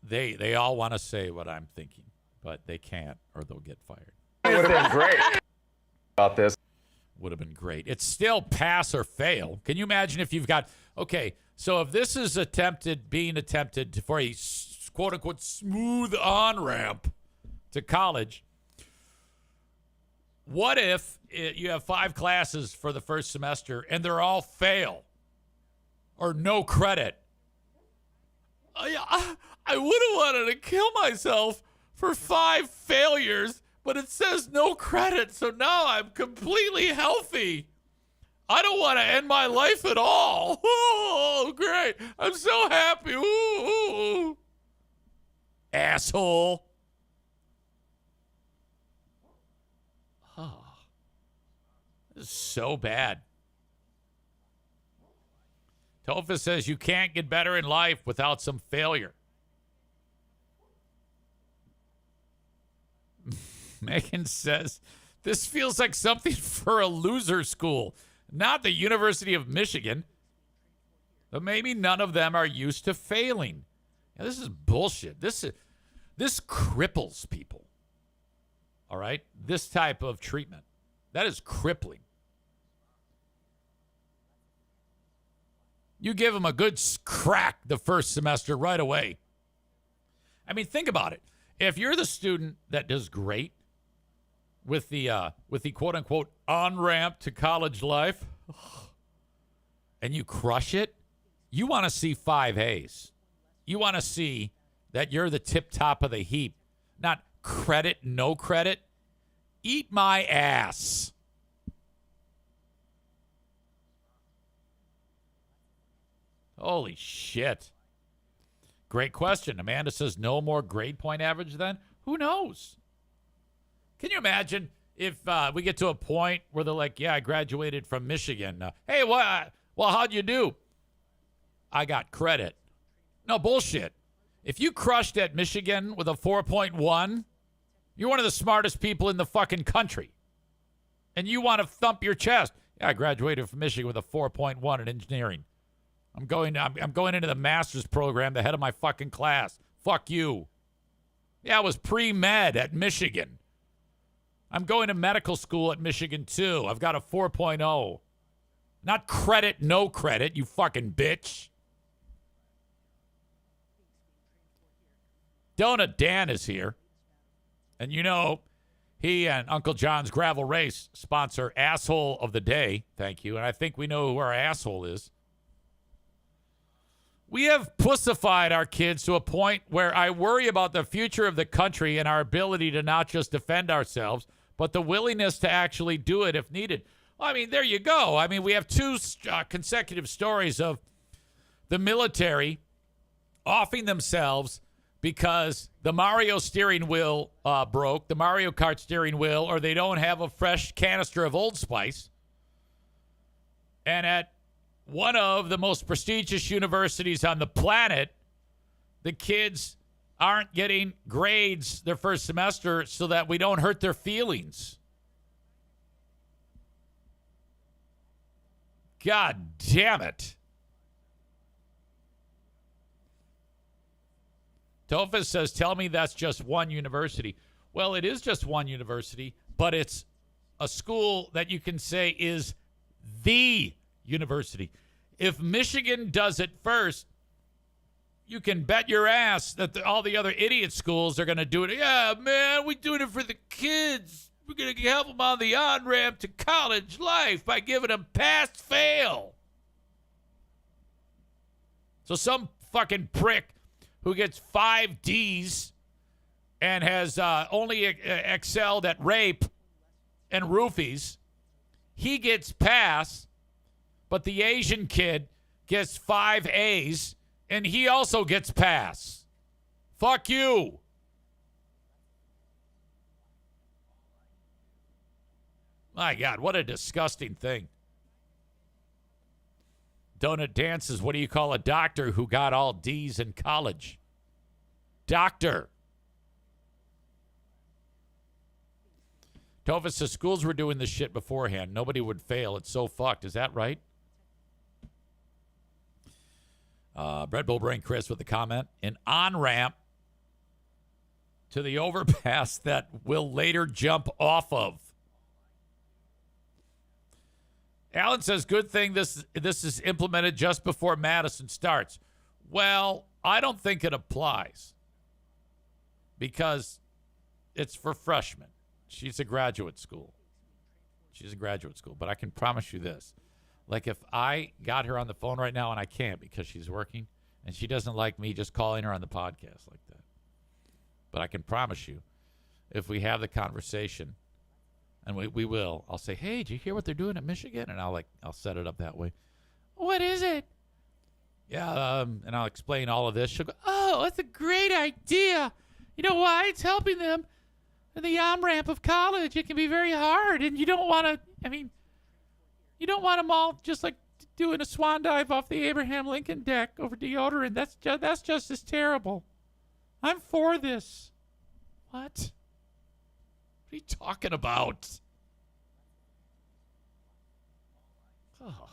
[SPEAKER 1] they all want to say what I'm thinking, but they can't or they'll get fired.
[SPEAKER 4] It would have been great about this.
[SPEAKER 1] Would have been great. It's still pass or fail. Can you imagine if you've got, okay, so if this is being attempted for a quote unquote smooth on-ramp to college, what if you have 5 classes for the first semester and they're all fail or no credit? I would have wanted to kill myself for 5 failures. But it says no credit, so now I'm completely healthy. I don't want to end my life at all. Oh, great. I'm so happy. Ooh. Asshole. Oh, this is so bad. Tofa says you can't get better in life without some failure. Megan says, this feels like something for a loser school, not the University of Michigan. But maybe none of them are used to failing. Now, this is bullshit. This cripples people. All right? This type of treatment. That is crippling. You give them a good crack the first semester right away. I mean, think about it. If you're the student that does great, with the quote unquote on ramp to college life, and you crush it, you want to see 5 A's. You want to see that you're the tip top of the heap, not credit, no credit. Eat my ass. Holy shit. Great question. Amanda says no more grade point average then? Who knows? Can you imagine if we get to a point where they're like, yeah, I graduated from Michigan. Hey, what? Well, how'd you do? I got credit. No, bullshit. If you crushed at Michigan with a 4.1, You're one of the smartest people in the fucking country. And you want to thump your chest. Yeah, I graduated from Michigan with a 4.1 in engineering. I'm going into the master's program, the head of my fucking class. Fuck you. Yeah, I was pre-med at Michigan. I'm going to medical school at Michigan, too. I've got a 4.0. Not credit, no credit, you fucking bitch. Donut Dan is here. And you know, he and Uncle John's Gravel Race sponsor Asshole of the Day. Thank you. And I think we know who our asshole is. We have pussified our kids to a point where I worry about the future of the country and our ability to not just defend ourselves, but the willingness to actually do it if needed. I mean, there you go. I mean, we have two consecutive stories of the military offing themselves because the Mario steering wheel broke, the Mario Kart steering wheel, or they don't have a fresh canister of Old Spice. And at one of the most prestigious universities on the planet, the kids aren't getting grades their first semester so that we don't hurt their feelings. God damn it. Tophus says, tell me that's just one university. Well, it is just one university, but it's a school that you can say is the university. If Michigan does it first, you can bet your ass that all the other idiot schools are going to do it. Yeah, man, we're doing it for the kids. We're going to help them on the on-ramp to college life by giving them pass-fail. So some fucking prick who gets 5 Ds and has only excelled at rape and roofies, he gets pass, but the Asian kid gets 5 A's, and he also gets pass. Fuck you. My God, what a disgusting thing. Donut Dances, what do you call a doctor who got all D's in college? Doctor. Tophus says schools were doing this shit beforehand. Nobody would fail. It's so fucked. Is that right? Bread Bull Brain Chris with a comment. An on-ramp to the overpass that we'll later jump off of. Alan says, good thing this is implemented just before Madison starts. Well, I don't think it applies because it's for freshmen. She's a graduate school. But I can promise you this. Like, if I got her on the phone right now, and I can't because she's working, and she doesn't like me just calling her on the podcast like that. But I can promise you, if we have the conversation, and we will, I'll say, hey, did you hear what they're doing at Michigan? And I'll set it up that way. What is it? Yeah, and I'll explain all of this. She'll go, oh, that's a great idea. You know why? It's helping them in the on-ramp of college. It can be very hard, and you don't want to, you don't want them all just like doing a swan dive off the Abraham Lincoln deck over deodorant. That's just as terrible. I'm for this. What? What are you talking about? Oh.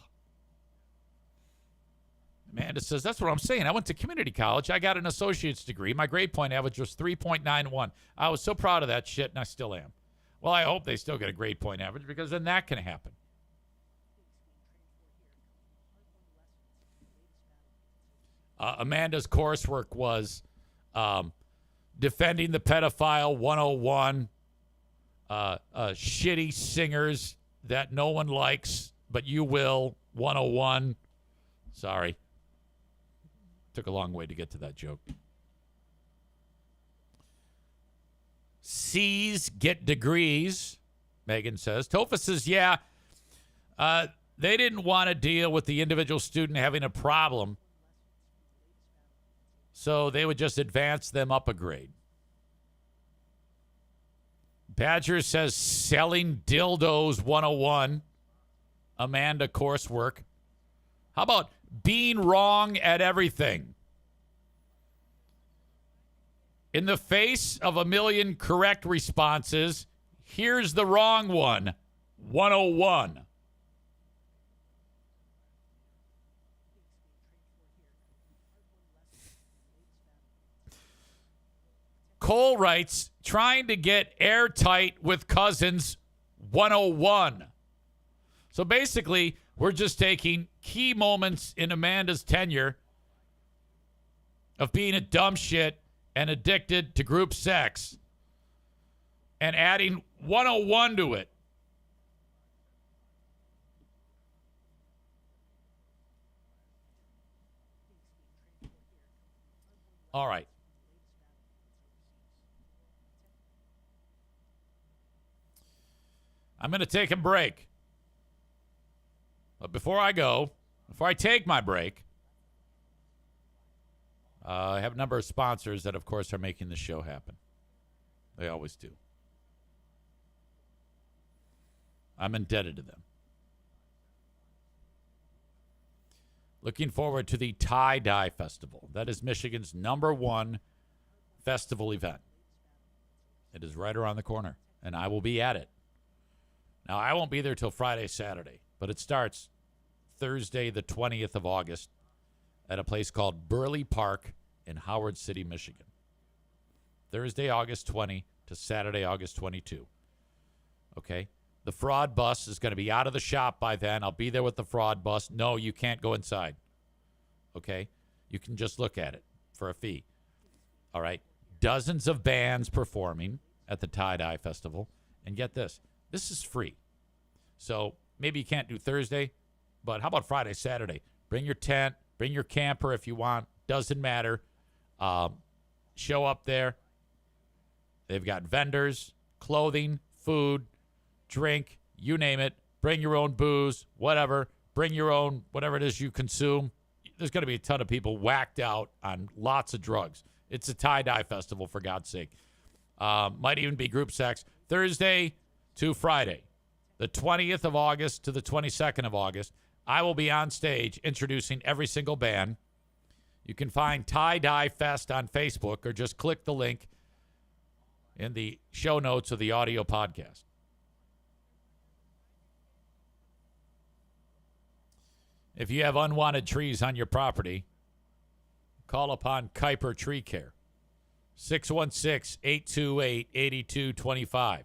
[SPEAKER 1] Amanda says, that's what I'm saying. I went to community college. I got an associate's degree. My grade point average was 3.91. I was so proud of that shit, and I still am. Well, I hope they still get a grade point average because then that can happen. Amanda's coursework was defending the pedophile 101, shitty singers that no one likes, but you will 101. Sorry. Took a long way to get to that joke. C's get degrees, Megan says. Tophus says, yeah, they didn't want to deal with the individual student having a problem, so they would just advance them up a grade. Badger says, selling dildos 101. Amanda coursework. How about being wrong at everything? In the face of a million correct responses, here's the wrong one. 101. Cole writes, trying to get airtight with Cousins. 101. So basically, we're just taking key moments in Amanda's tenure of being a dumb shit and addicted to group sex and adding 101 to it. All right. I'm going to take a break. But before I take my break, I have a number of sponsors that, of course, are making the show happen. They always do. I'm indebted to them. Looking forward to the Tie-Dye Festival. That is Michigan's #1 festival event. It is right around the corner, and I will be at it. Now, I won't be there till Friday, Saturday, but it starts Thursday, the 20th of August, at a place called Burley Park in Howard City, Michigan. Thursday, August 20 to Saturday, August 22. Okay? The fraud bus is going to be out of the shop by then. I'll be there with the fraud bus. No, you can't go inside. Okay? You can just look at it for a fee. All right? Dozens of bands performing at the Tie-Dye Festival. And get this. This is free. So maybe you can't do Thursday, but how about Friday, Saturday? Bring your tent, bring your camper if you want. Doesn't matter. Show up there. They've got vendors, clothing, food, drink, you name it. Bring your own booze, whatever. Bring your own, whatever it is you consume. There's going to be a ton of people whacked out on lots of drugs. It's a tie-dye festival, for God's sake. Might even be group sex. Thursday to Friday, the 20th of August to the 22nd of August, I will be on stage introducing every single band. You can find Tie-Dye Fest on Facebook or just click the link in the show notes of the audio podcast. If you have unwanted trees on your property, call upon Kuiper Tree Care. 616-828-8225.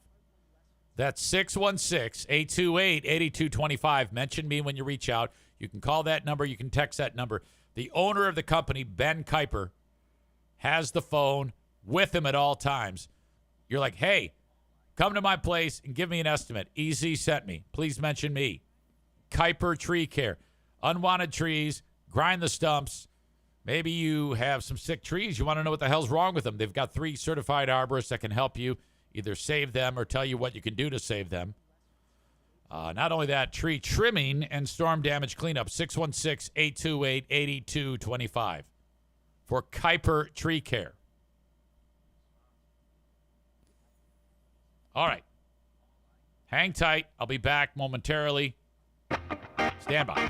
[SPEAKER 1] That's 616-828-8225. Mention me when you reach out. You can call that number. You can text that number. The owner of the company, Ben Kuiper, has the phone with him at all times. You're like, hey, come to my place and give me an estimate. EZ sent me. Please mention me. Kuiper Tree Care. Unwanted trees, grind the stumps. Maybe you have some sick trees. You want to know what the hell's wrong with them. They've got 3 certified arborists that can help you either save them or tell you what you can do to save them. Not only that, tree trimming and storm damage cleanup. 616-828-8225 for Kuiper Tree Care. All right. Hang tight. I'll be back momentarily. Stand by.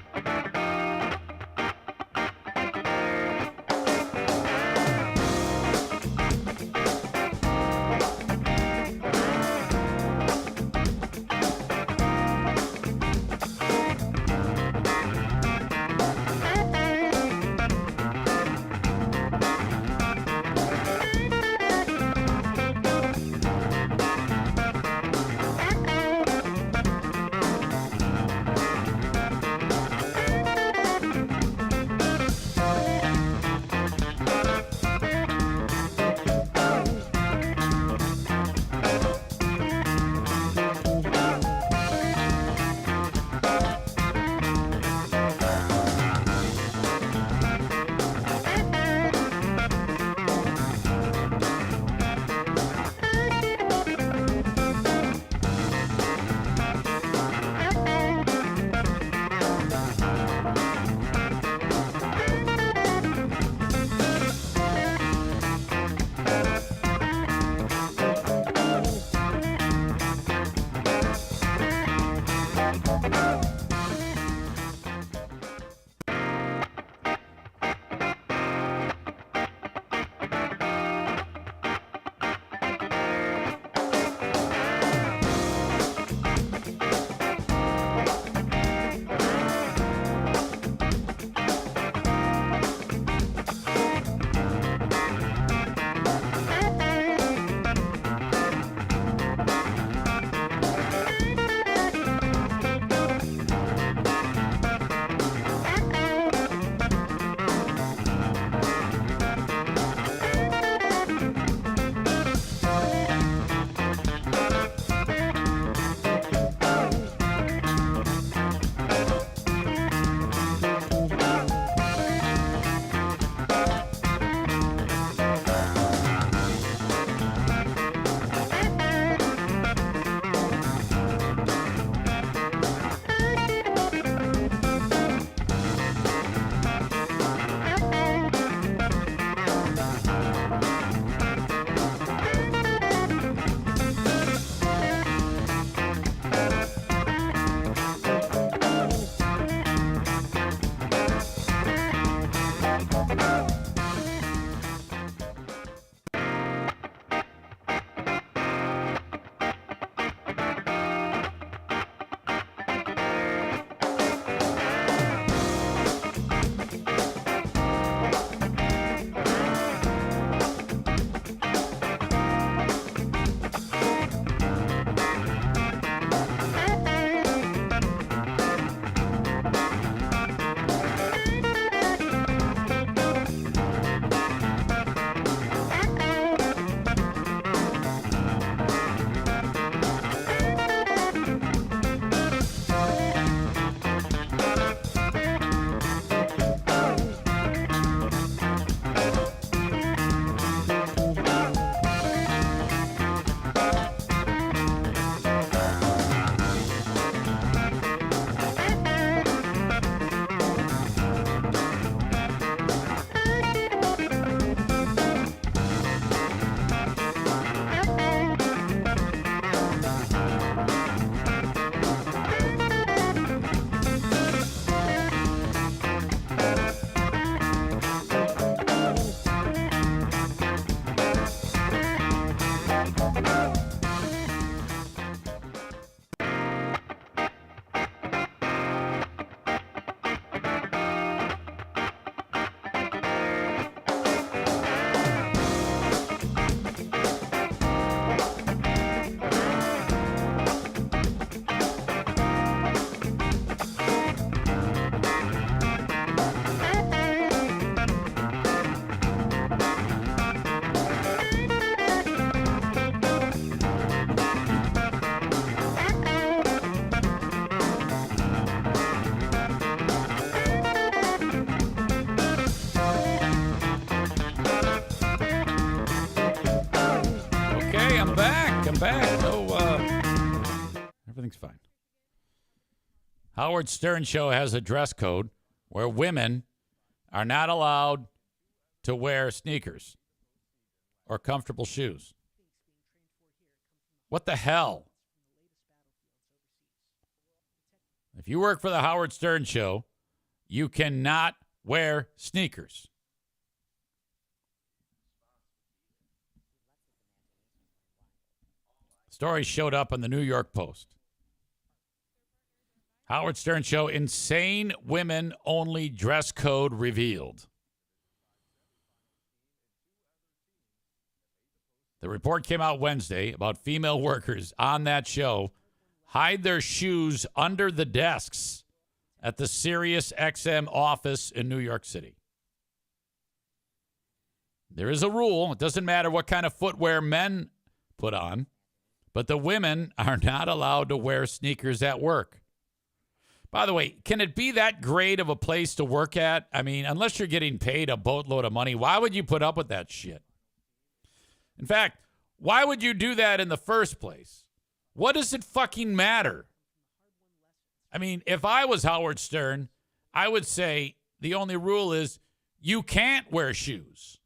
[SPEAKER 1] nothing bad. Everything's fine. Howard Stern Show has a dress code where women are not allowed to wear sneakers or comfortable shoes. What the hell? If you work for the Howard Stern Show, you cannot wear sneakers. Story showed up on the New York Post. Howard Stern Show, insane women only dress code revealed. The report came out Wednesday about female workers on that show hide their shoes under the desks at the Sirius XM office in New York City. There is a rule. It doesn't matter what kind of footwear men put on, but the women are not allowed to wear sneakers at work. By the way, can it be that great of a place to work at? I mean, unless you're getting paid a boatload of money, why would you put up with that shit? In fact, why would you do that in the first place? What does it fucking matter? I mean, if I was Howard Stern, I would say the only rule is you can't wear shoes.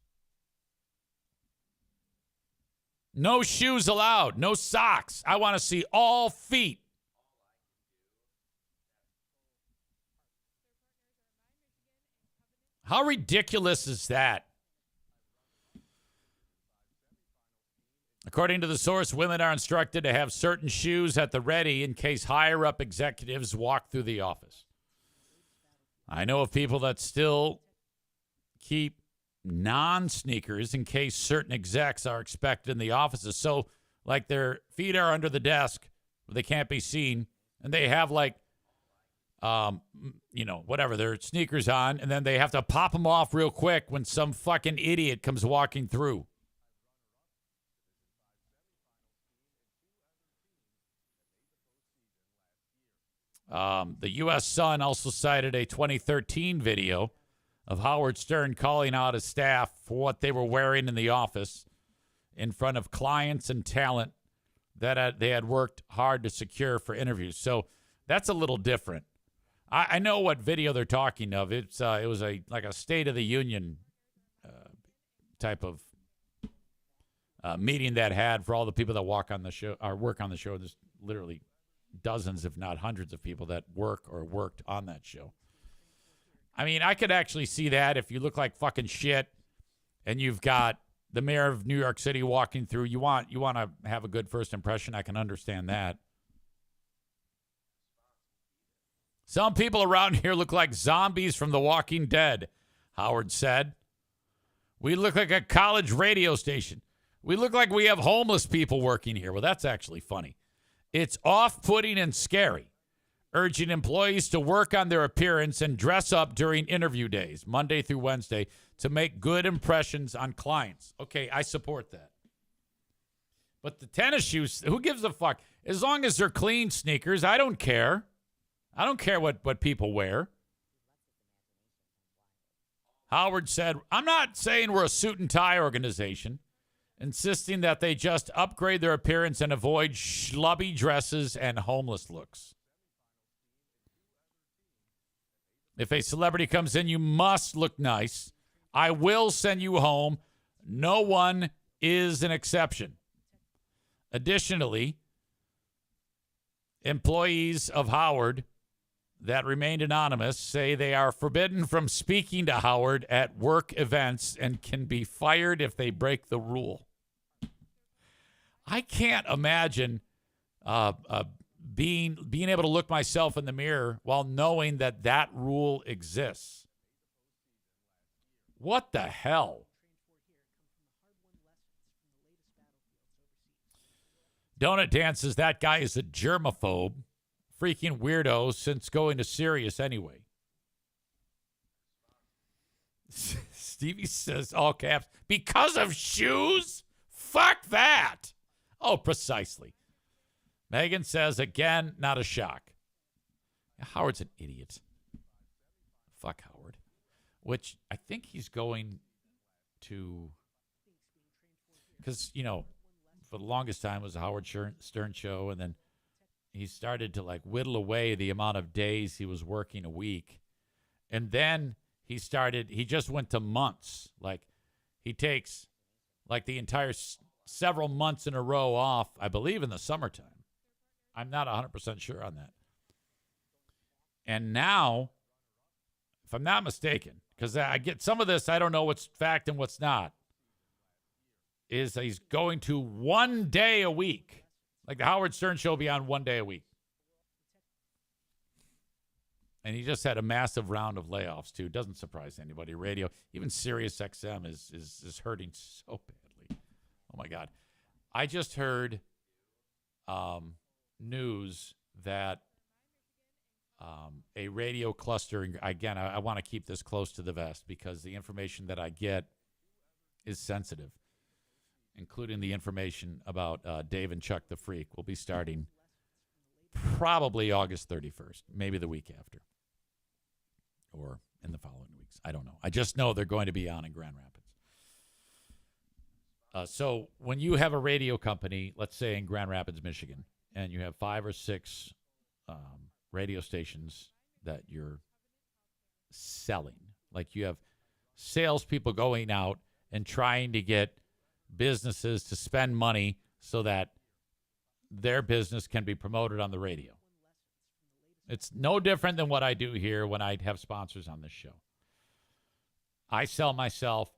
[SPEAKER 1] No shoes allowed. No socks. I want to see all feet. How ridiculous is that? According to the source, women are instructed to have certain shoes at the ready in case higher-up executives walk through the office. I know of people that still keep non-sneakers in case certain execs are expected in the offices. So, like, their feet are under the desk where they can't be seen, and they have, like, whatever, their sneakers on, and then they have to pop them off real quick when some fucking idiot comes walking through. The U.S. Sun also cited a 2013 video of Howard Stern calling out his staff for what they were wearing in the office in front of clients and talent that they had worked hard to secure for interviews. So that's a little different. I know what video they're talking of. It was a State of the Union type of meeting that had for all the people that work on the show. There's literally dozens, if not hundreds, of people that work or worked on that show. I mean, I could actually see that if you look like fucking shit and you've got the mayor of New York City walking through. You want to have a good first impression. I can understand that. Some people around here look like zombies from The Walking Dead, Howard said. We look like a college radio station. We look like we have homeless people working here. Well, that's actually funny. It's off-putting and scary, urging employees to work on their appearance and dress up during interview days, Monday through Wednesday, to make good impressions on clients. Okay, I support that. But the tennis shoes, who gives a fuck? As long as they're clean sneakers, I don't care. I don't care what people wear. Howard said, I'm not saying we're a suit and tie organization, insisting that they just upgrade their appearance and avoid schlubby dresses and homeless looks. If a celebrity comes in, you must look nice. I will send you home. No one is an exception. Additionally, employees of Howard that remained anonymous say they are forbidden from speaking to Howard at work events and can be fired if they break the rule. I can't imagine being able to look myself in the mirror while knowing that rule exists. What the hell? Donut Dan says that guy is a germaphobe. Freaking weirdo since going to Sirius anyway. Stevie says, all caps, because of shoes? Fuck that. Oh, precisely. Megan says, again, not a shock. Howard's an idiot. Fuck Howard. Which I think he's going to, because, for the longest time, it was a Howard Stern show, and then he started to like whittle away the amount of days he was working a week. And then he just went to months. Like he takes like the entire several months in a row off, I believe in the summertime. I'm not 100% sure on that. And now, if I'm not mistaken, because I get some of this, I don't know what's fact and what's not, is he's going to 1 day a week. Like the Howard Stern show will be on 1 day a week. And he just had a massive round of layoffs, too. Doesn't surprise anybody. Radio, even Sirius XM is hurting so badly. Oh, my God. I just heard news that a radio cluster, again, I want to keep this close to the vest because the information that I get is sensitive, including the information about Dave and Chuck the Freak will be starting probably August 31st, maybe the week after or in the following weeks. I don't know. I just know they're going to be on in Grand Rapids. So when you have a radio company, let's say in Grand Rapids, Michigan, and you have 5 or 6 radio stations that you're selling, like you have salespeople going out and trying to get businesses to spend money so that their business can be promoted on the radio. It's no different than what I do here when I have sponsors on this show. I sell myself.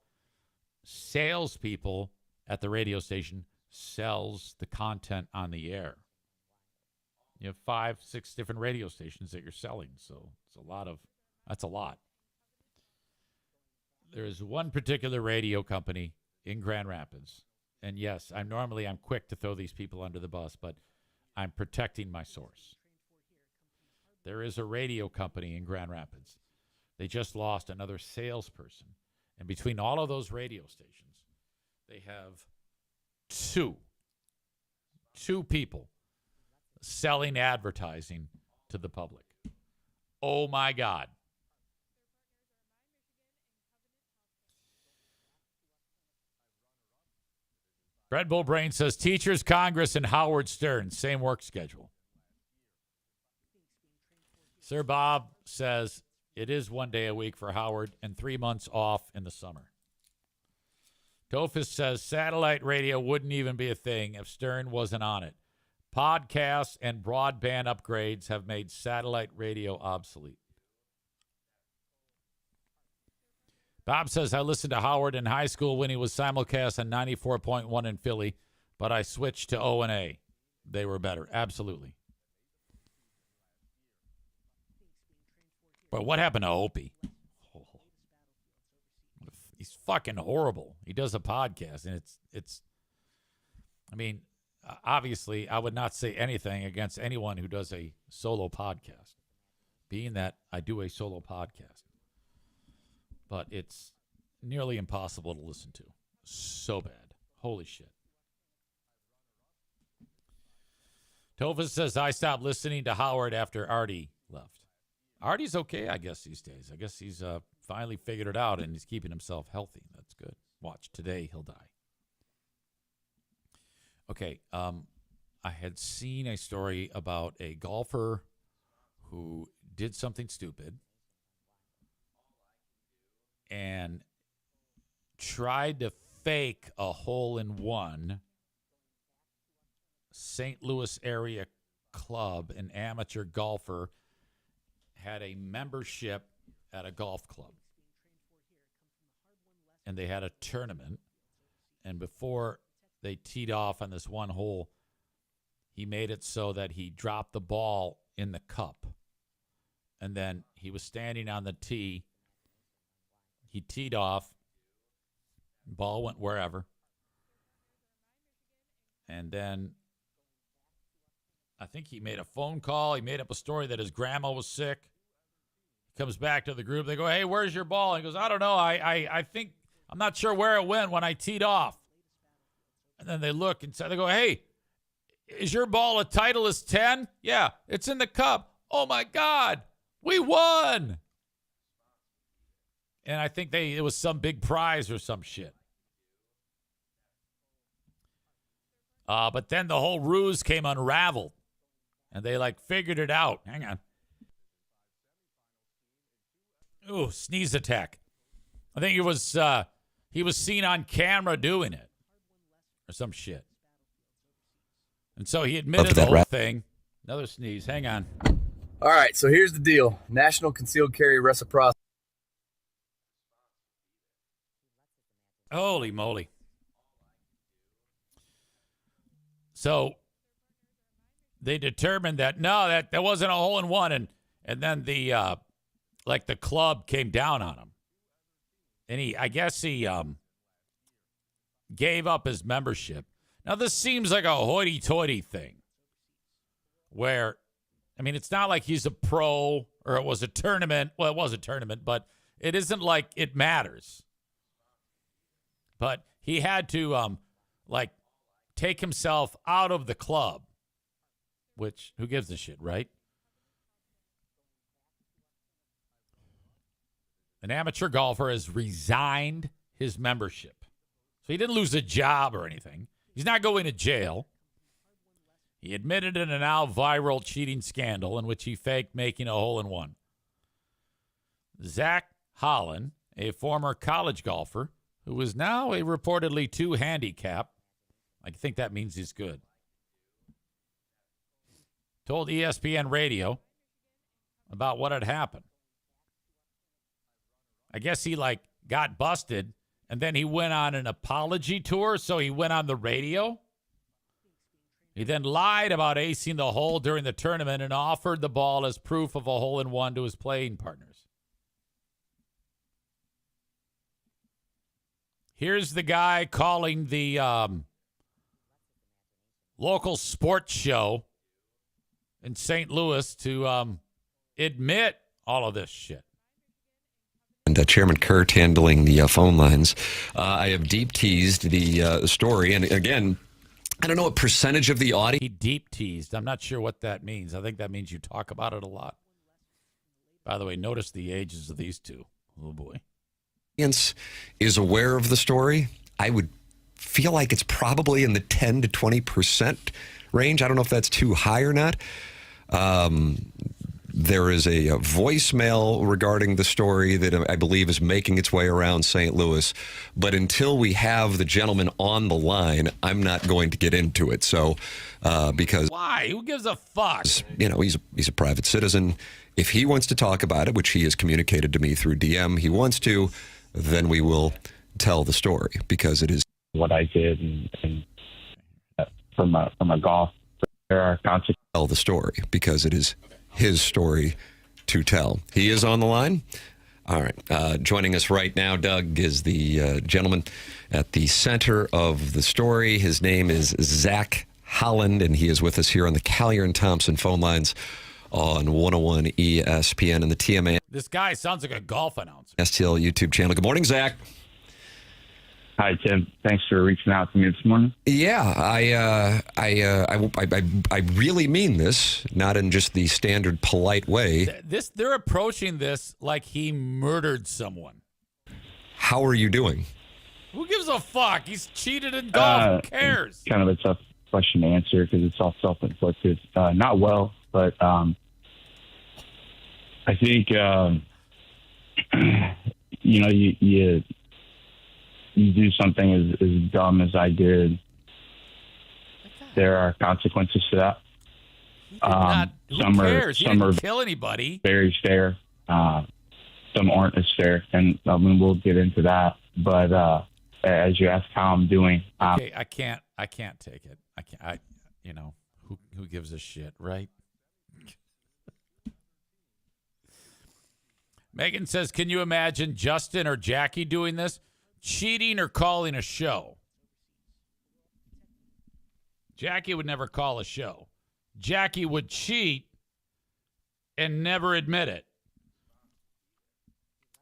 [SPEAKER 1] Salespeople at the radio station sells the content on the air. You have 5, 6 different radio stations that you're selling, so that's a lot. There is one particular radio company in Grand Rapids, and yes, I'm quick to throw these people under the bus, but I'm protecting my source. There is a radio company in Grand Rapids. They just lost another salesperson, and between all of those radio stations, they have two people selling advertising to the public. Oh, my God. Red Bull Brain says Teachers Congress and Howard Stern, same work schedule. Sir Bob says it is 1 day a week for Howard and 3 months off in the summer. Tophus says satellite radio wouldn't even be a thing if Stern wasn't on it. Podcasts and broadband upgrades have made satellite radio obsolete. Bob says, I listened to Howard in high school when he was simulcast on 94.1 in Philly, but I switched to O&A. They were better. Absolutely. But what happened to Opie? Oh. He's fucking horrible. He does a podcast, and it's I mean, obviously, I would not say anything against anyone who does a solo podcast, being that I do a solo podcast. But it's nearly impossible to listen to. So bad. Holy shit. Tophus says, I stopped listening to Howard after Artie left. Artie's okay, I guess, these days. I guess he's finally figured it out, and he's keeping himself healthy. That's good. Watch, today he'll die. Okay, I had seen a story about a golfer who did something stupid and tried to fake a hole-in-one. St. Louis area club, an amateur golfer, had a membership at a golf club. And they had a tournament. And before they teed off on this one hole, he made it so that he dropped the ball in the cup. And then he was standing on the tee. He teed off. Ball went wherever. And then I think he made a phone call. He made up a story that his grandma was sick. He comes back to the group. They go, hey, where's your ball? He goes, I don't know. I think, I'm not sure where it went when I teed off. And then they look and they go, hey, is your ball a Titleist 10? Yeah, it's in the cup. Oh, my God. We won. And I think it was some big prize or some shit. But then the whole ruse came unraveled, and they figured it out. Hang on. Ooh, sneeze attack. I think it was he was seen on camera doing it or some shit. And so he admitted the whole thing. Another sneeze. Hang on.
[SPEAKER 7] All right, so here's the deal. National Concealed Carry Reciprocity.
[SPEAKER 1] Holy moly. So they determined that, no, that wasn't a hole-in-one. And then the club came down on him. And I guess he gave up his membership. Now, this seems like a hoity-toity thing where, I mean, it's not like he's a pro or it was a tournament. Well, it was a tournament, but it isn't like it matters. But he had to, take himself out of the club, which, who gives a shit, right? An amateur golfer has resigned his membership. So he didn't lose a job or anything. He's not going to jail. He admitted in a now viral cheating scandal in which he faked making a hole-in-one. Zach Holland, a former college golfer who is now a reportedly 2 handicap, I think that means he's good, told ESPN Radio about what had happened. I guess he got busted, and then he went on an apology tour, so he went on the radio. He then lied about acing the hole during the tournament and offered the ball as proof of a hole-in-one to his playing partners. Here's the guy calling the local sports show in St. Louis to admit all of this shit.
[SPEAKER 8] And Chairman Kurt handling the phone lines. I have deep teased the story. And again, I don't know what percentage of the audience.
[SPEAKER 1] He deep teased. I'm not sure what that means. I think that means you talk about it a lot. By the way, notice the ages of these two. Oh, boy.
[SPEAKER 8] Is aware of the story. I would feel like it's probably in the 10 to 20% range. I don't know if that's too high or not. There is a voicemail regarding the story that I believe is making its way around St. Louis. But until we have the gentleman on the line, I'm not going to get into it. So, because
[SPEAKER 1] why? Who gives a fuck?
[SPEAKER 8] You know, he's a private citizen. If he wants to talk about it, which he has communicated to me through DM, he wants to, then we will tell the story because it is
[SPEAKER 9] what I did, and from a golf, there are consequences.
[SPEAKER 8] Tell the story because it is his story to tell. He is on the line. All right. Joining us right now, Doug, is the gentleman at the center of the story. His name is Zach Holland, and he is with us here on the Callier and Thompson phone lines on 101 ESPN and the TMA.
[SPEAKER 1] This guy sounds like a golf announcer.
[SPEAKER 8] STL YouTube channel. Good morning, Zach.
[SPEAKER 9] Hi, Tim. Thanks for reaching out to me this morning.
[SPEAKER 8] Yeah, I really mean this, not in just the standard polite way.
[SPEAKER 1] They're approaching this like he murdered someone.
[SPEAKER 8] How are you doing?
[SPEAKER 1] Who gives a fuck? He's cheated in golf. Who cares?
[SPEAKER 9] Kind of a tough question to answer because it's all self-inflicted. Not well, but I think you do something as dumb as I did, there are consequences to that.
[SPEAKER 1] Who cares? He didn't kill anybody.
[SPEAKER 9] Very fair. Some aren't as fair, and I mean we'll get into that. But as you asked how I'm doing,
[SPEAKER 1] okay, I can't take it. Who gives a shit, right? Megan says, "Can you imagine Justin or Jackie doing this? Cheating or calling a show?" Jackie would never call a show. Jackie would cheat and never admit it.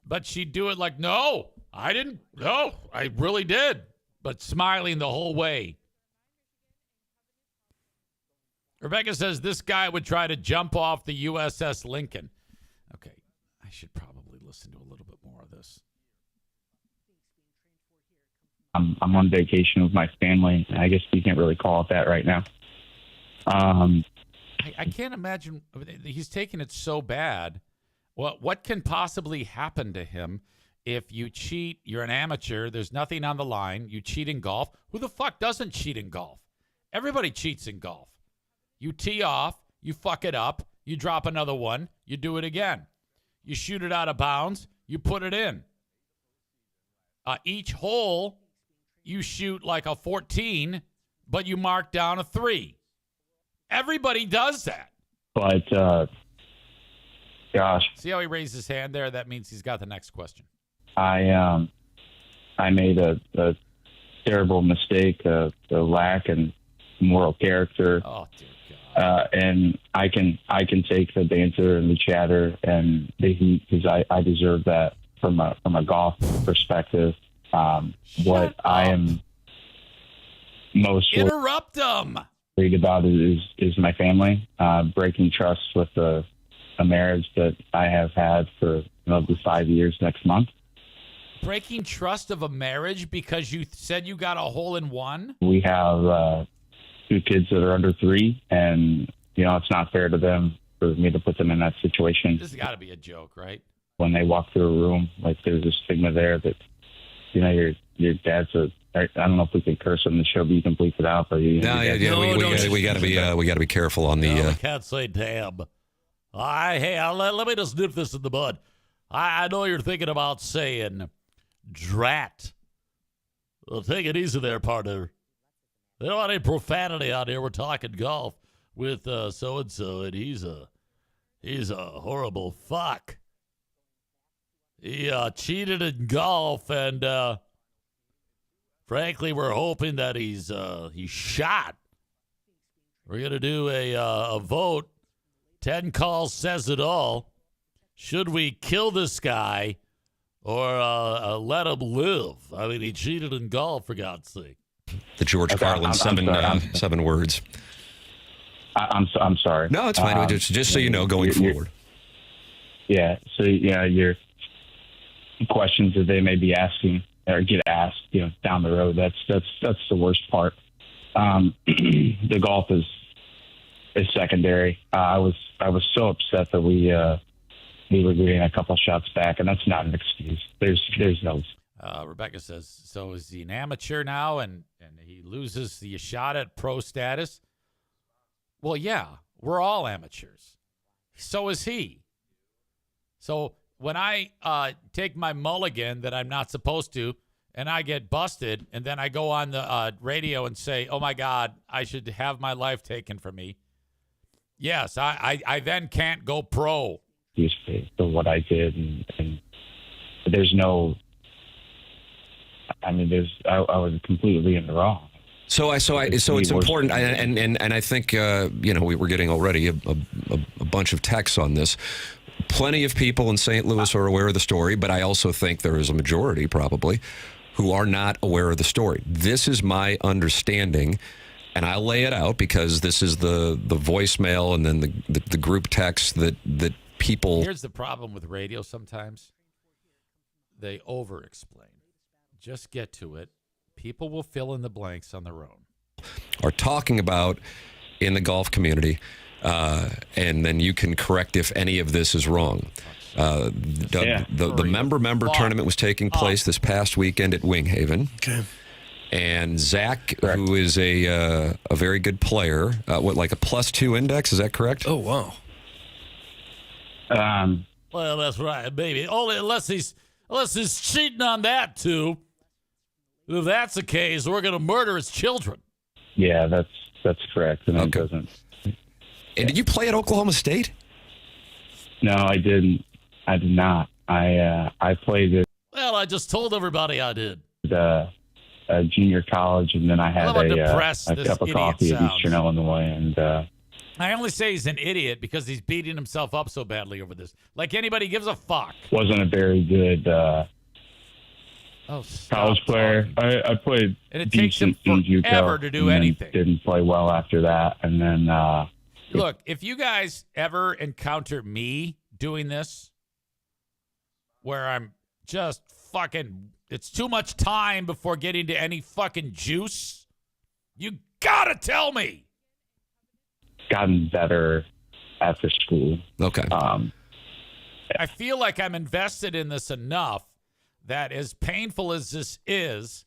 [SPEAKER 1] But she'd do it like, no, I didn't. No, I really did. But smiling the whole way. Rebecca says this guy would try to jump off the USS Lincoln. Okay, I should probably listen to a little bit more of this.
[SPEAKER 9] I'm on vacation with my family. I guess you can't really call it that right now.
[SPEAKER 1] I can't imagine. He's taking it so bad. What can possibly happen to him if you cheat? You're an amateur. There's nothing on the line. You cheat in golf. Who the fuck doesn't cheat in golf? Everybody cheats in golf. You tee off. You fuck it up. You drop another one. You do it again. You shoot it out of bounds. You put it in. Each hole, you shoot like a 14, but you mark down a 3. Everybody does that.
[SPEAKER 9] But, gosh.
[SPEAKER 1] See how he raised his hand there? That means he's got the next question.
[SPEAKER 9] I made a terrible mistake, a lack in moral character.
[SPEAKER 1] Oh, dear God.
[SPEAKER 9] And I can take the banter and the chatter and the heat because I deserve that from a golf perspective. What I am most
[SPEAKER 1] interrupt them.
[SPEAKER 9] Worried about is my family, breaking trust with a marriage that I have had for another 5 years next month.
[SPEAKER 1] Breaking trust of a marriage because you said you got a hole in one?
[SPEAKER 9] We have 2 kids that are under 3, and it's not fair to them for me to put them in that situation.
[SPEAKER 1] This has got to be a joke, right?
[SPEAKER 9] When they walk through a room, like there's a stigma there that your dad's I don't know if we can curse on the show, but you can bleep it out. But we
[SPEAKER 8] got to be careful on the.
[SPEAKER 1] I can't say damn. Let me just nip this in the bud. I know you're thinking about saying drat. Well, take it easy there, partner. There don't want any profanity out here. We're talking golf with so and so, and he's a horrible fuck. He cheated in golf, and frankly, we're hoping that he's shot. We're gonna do a vote. 10 calls says it all. Should we kill this guy or let him live? I mean, he cheated in golf, for God's sake.
[SPEAKER 8] The George Carlin seven words.
[SPEAKER 9] I'm sorry.
[SPEAKER 8] No, it's fine. Just so you know, going forward.
[SPEAKER 9] Yeah. So your questions that they may be asking or get asked, down the road. That's the worst part. The golf is secondary. I was so upset that we were getting a couple shots back, and that's not an excuse. There's no.
[SPEAKER 1] Rebecca says, so is he an amateur now and he loses the shot at pro status? Well, yeah, we're all amateurs. So is he. So when I take my mulligan that I'm not supposed to and I get busted and then I go on the radio and say, oh, my God, I should have my life taken from me. Yes, I then can't go pro.
[SPEAKER 9] For what I did, and there's no. I mean, I was completely in the wrong.
[SPEAKER 8] So it's important, and I think we were getting already a bunch of texts on this. Plenty of people in St. Louis are aware of the story, but I also think there is a majority probably who are not aware of the story. This is my understanding, and I'll lay it out because this is the voicemail and then the group text that people.
[SPEAKER 1] Here's the problem with radio sometimes. They over-explain. Just get to it. People will fill in the blanks on their own.
[SPEAKER 8] Are talking about in the golf community, and then you can correct if any of this is wrong. The member tournament was taking place this past weekend at Winghaven.
[SPEAKER 10] Okay.
[SPEAKER 8] And Zach, who is a very good player, like a +2 index, is that correct?
[SPEAKER 10] Oh, wow.
[SPEAKER 1] Well, that's right, baby. Only unless he's cheating on that too. If that's the case, we're going to murder his children.
[SPEAKER 9] Yeah, that's correct. And it doesn't.
[SPEAKER 8] And did you play at Oklahoma State?
[SPEAKER 9] No, I didn't. I did not. I played at.
[SPEAKER 1] Well, I just told everybody I did.
[SPEAKER 9] Junior college, and then I had a cup of coffee at Eastern Illinois, and.
[SPEAKER 1] I only say he's an idiot because he's beating himself up so badly over this. Like anybody gives a fuck.
[SPEAKER 9] Wasn't a very good college player. I played
[SPEAKER 1] and it takes him
[SPEAKER 9] decent
[SPEAKER 1] forever to do anything.
[SPEAKER 9] Didn't play well after that, and then.
[SPEAKER 1] Look, if you guys ever encounter me doing this, where I'm just fucking It's too much time before getting to any fucking juice. You gotta tell me.
[SPEAKER 9] Gotten better after school.
[SPEAKER 8] Okay.
[SPEAKER 1] I feel like I'm invested in this enough that as painful as this is,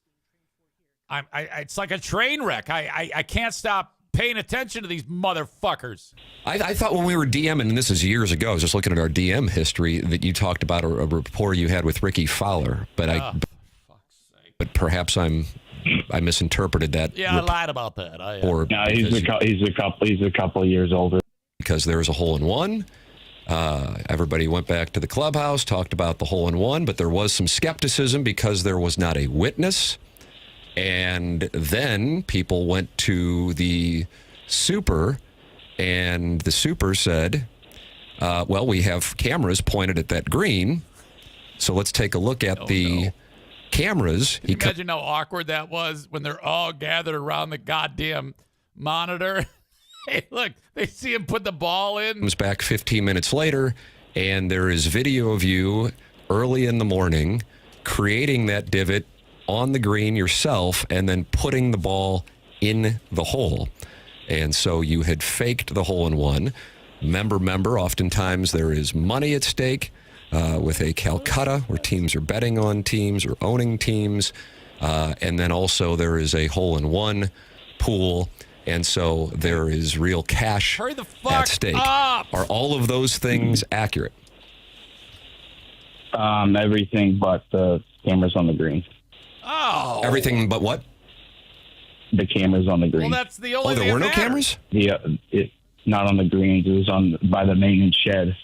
[SPEAKER 1] it's like a train wreck. I can't stop paying attention to these motherfuckers.
[SPEAKER 8] I thought when we were DMing, and this is years ago, I was just looking at our DM history, that you talked about a rapport you had with Ricky Fowler, but but perhaps I misinterpreted that.
[SPEAKER 1] Yeah, I lied about that.
[SPEAKER 9] No, he's a couple of years older.
[SPEAKER 8] Because there was a hole-in-one. Everybody went back to the clubhouse, talked about the hole-in-one, but there was some skepticism because there was not a witness. And then people went to the super, and the super said, well, we have cameras pointed at that green, so let's take a look at cameras.
[SPEAKER 1] Can you imagine how awkward that was when they're all gathered around the goddamn monitor? Hey, look, they see him put the ball in.
[SPEAKER 8] Comes back 15 minutes later, and there is video of you early in the morning creating that divot on the green yourself and then putting the ball in the hole. And so you had faked the hole-in-one. Member, oftentimes there is money at stake with a Calcutta where teams are betting on teams or owning teams. And then also there is a hole-in-one pool. And so there is real cash
[SPEAKER 1] Hurry the fuck
[SPEAKER 8] at stake.
[SPEAKER 1] up.
[SPEAKER 8] Are all of those things accurate?
[SPEAKER 9] Everything but the cameras on the green.
[SPEAKER 1] Oh.
[SPEAKER 8] Everything but what?
[SPEAKER 9] The cameras on the green.
[SPEAKER 1] Well, that's the only
[SPEAKER 8] Oh,
[SPEAKER 1] thing
[SPEAKER 8] there were no
[SPEAKER 1] that
[SPEAKER 8] cameras?
[SPEAKER 9] Not on the greens. It was by the maintenance shed.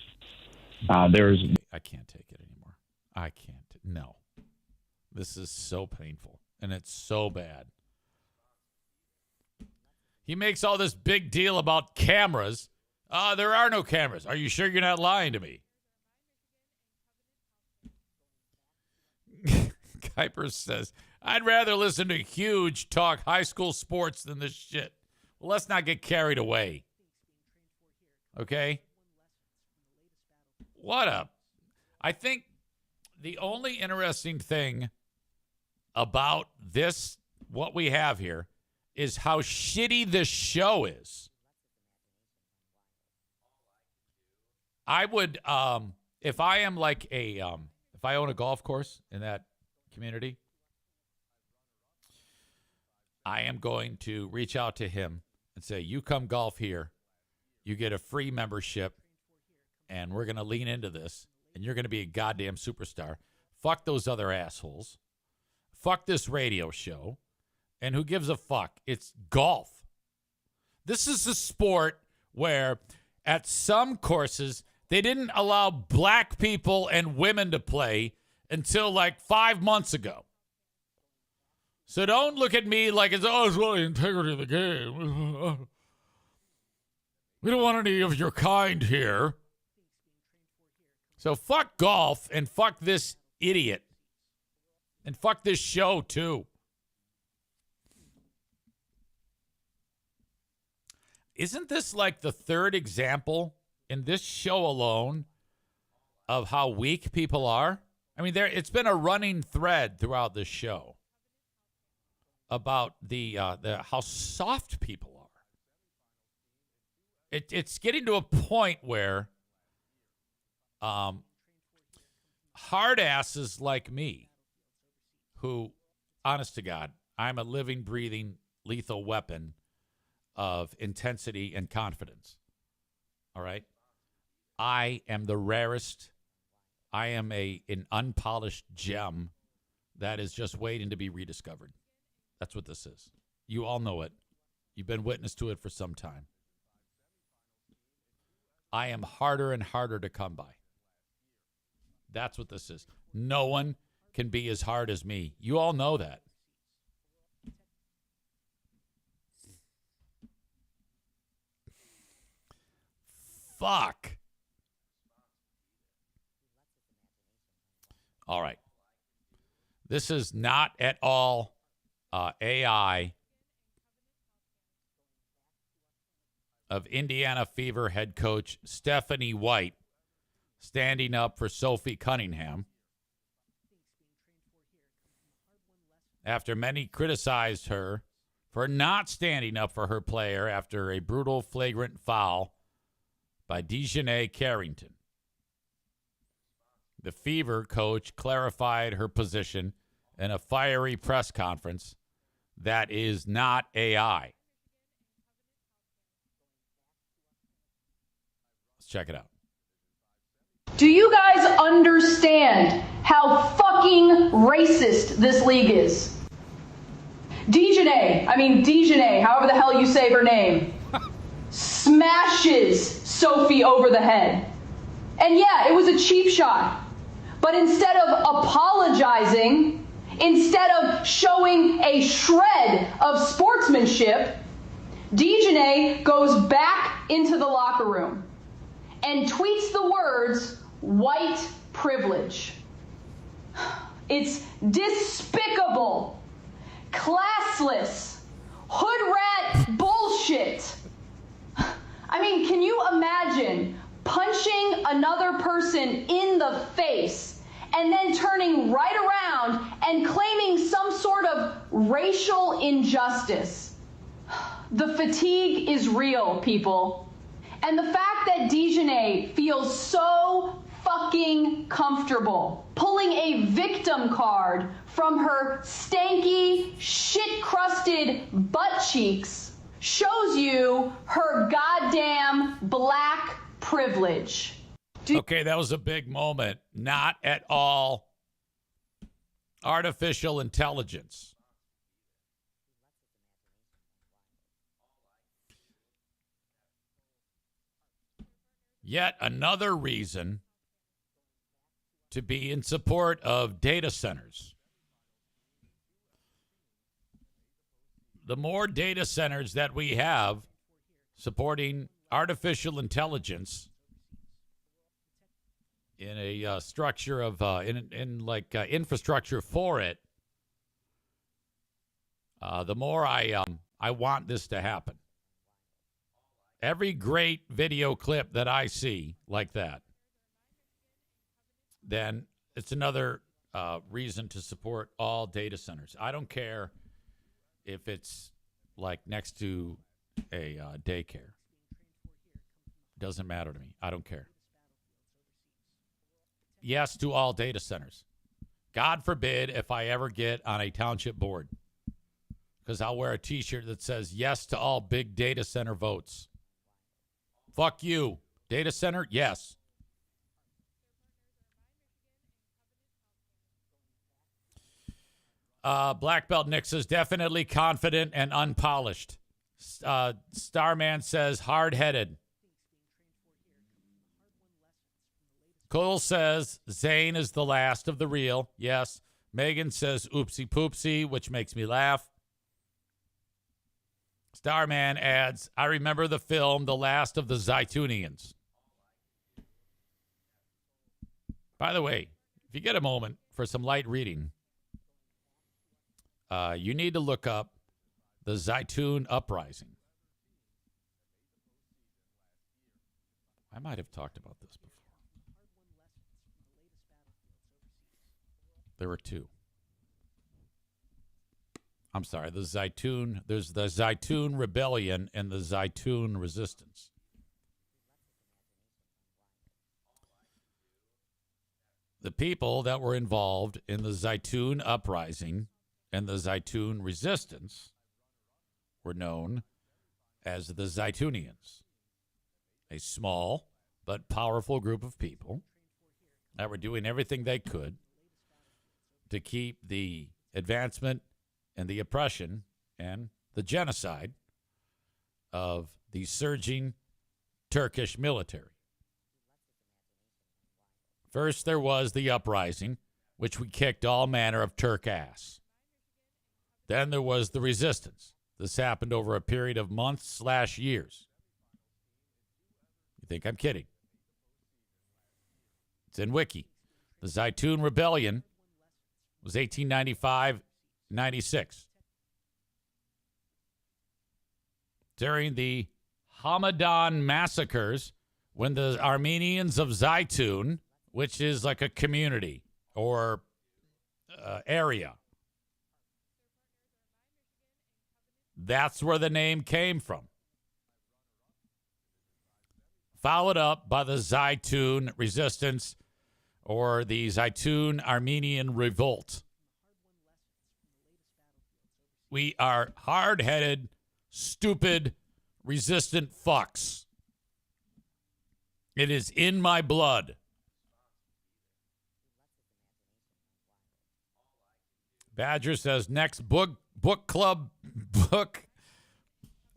[SPEAKER 9] There's.
[SPEAKER 1] I can't take it anymore. I can't. No. This is so painful, and it's so bad. He makes all this big deal about cameras. There are no cameras. Are you sure you're not lying to me? Kuiper says, I'd rather listen to Huge talk high school sports than this shit. Well, let's not get carried away. Okay? I think the only interesting thing about this, what we have here, is how shitty this show is. I would, if I am like if I own a golf course in that community, I am going to reach out to him and say, you come golf here, you get a free membership, and we're going to lean into this, and you're going to be a goddamn superstar. Fuck those other assholes. Fuck this radio show. And who gives a fuck? It's golf. This is a sport where at some courses, they didn't allow black people and women to play until like 5 months ago. So don't look at me like it's well the integrity of the game. We don't want any of your kind here. So fuck golf and fuck this idiot. And fuck this show too. Isn't this like the third example in this show alone of how weak people are? I mean, it's been a running thread throughout this show about the how soft people are. It's getting to a point where hard asses like me, who, honest to God, I'm a living, breathing, lethal weapon of intensity and confidence. All right? I am the rarest. I am an unpolished gem that is just waiting to be rediscovered. That's what this is. You all know it. You've been witness to it for some time. I am harder and harder to come by. That's what this is. No one can be as hard as me. You all know that. Fuck. All right. This is not at all AI of Indiana Fever head coach Stephanie White standing up for Sophie Cunningham. after many criticized her for not standing up for her player after a brutal, flagrant foul by Dejanay Carrington. The Fever coach clarified her position in a fiery press conference that is not AI. Let's check it out.
[SPEAKER 10] Do you guys understand how fucking racist this league is? Dejanay, however the hell you say her name, smashes Sophie over the head. And yeah, it was a cheap shot. But instead of apologizing, instead of showing a shred of sportsmanship, Dejanay goes back into the locker room and tweets the words, "white privilege." It's despicable, classless, hood rat bullshit. I mean, can you imagine punching another person in the face and then turning right around and claiming some sort of racial injustice? The fatigue is real, people. And the fact that Dejanay feels so fucking comfortable pulling a victim card from her stanky, shit-crusted butt cheeks shows you her goddamn black privilege.
[SPEAKER 1] Okay, that was a big moment. Not at all artificial intelligence. Yet another reason to be in support of data centers. The more data centers that we have supporting artificial intelligence in a structure of infrastructure for it, the more I want this to happen. Every great video clip that I see like that, then it's another reason to support all data centers. I don't care if it's like next to a daycare. Doesn't matter to me. I don't care. Yes to all data centers. God forbid if I ever get on a township board, because I'll wear a T-shirt that says yes to all big data center votes. Fuck you. Data center? Yes. Black Belt Nick says definitely confident and unpolished. Starman says hard-headed. Cole says Zayn is the last of the real. Yes. Megan says oopsie poopsie, which makes me laugh. Starman adds, I remember the film The Last of the Zaytunians. By the way, if you get a moment for some light reading, you need to look up the Zaytun Uprising. I might have talked about this before. There were two. I'm sorry, there's the Zaytun Rebellion and the Zaytun Resistance. The people that were involved in the Zaytun Uprising and the Zaytun Resistance were known as the Zaytunians, a small but powerful group of people that were doing everything they could to keep the advancement and the oppression and the genocide of the surging Turkish military. First, there was the uprising, which we kicked all manner of Turk ass. Then there was the resistance. This happened over a period of months/years. You think I'm kidding? It's in Wiki. The Zaytun Rebellion was 1895-96. During the Hamadan massacres, when the Armenians of Zaytun, which is like a community or area, That's where the name came from. Followed up by the Zaytun Resistance or the Zaytun Armenian Revolt. We are hard-headed, stupid, resistant fucks. It is in my blood. Badger says, next book club,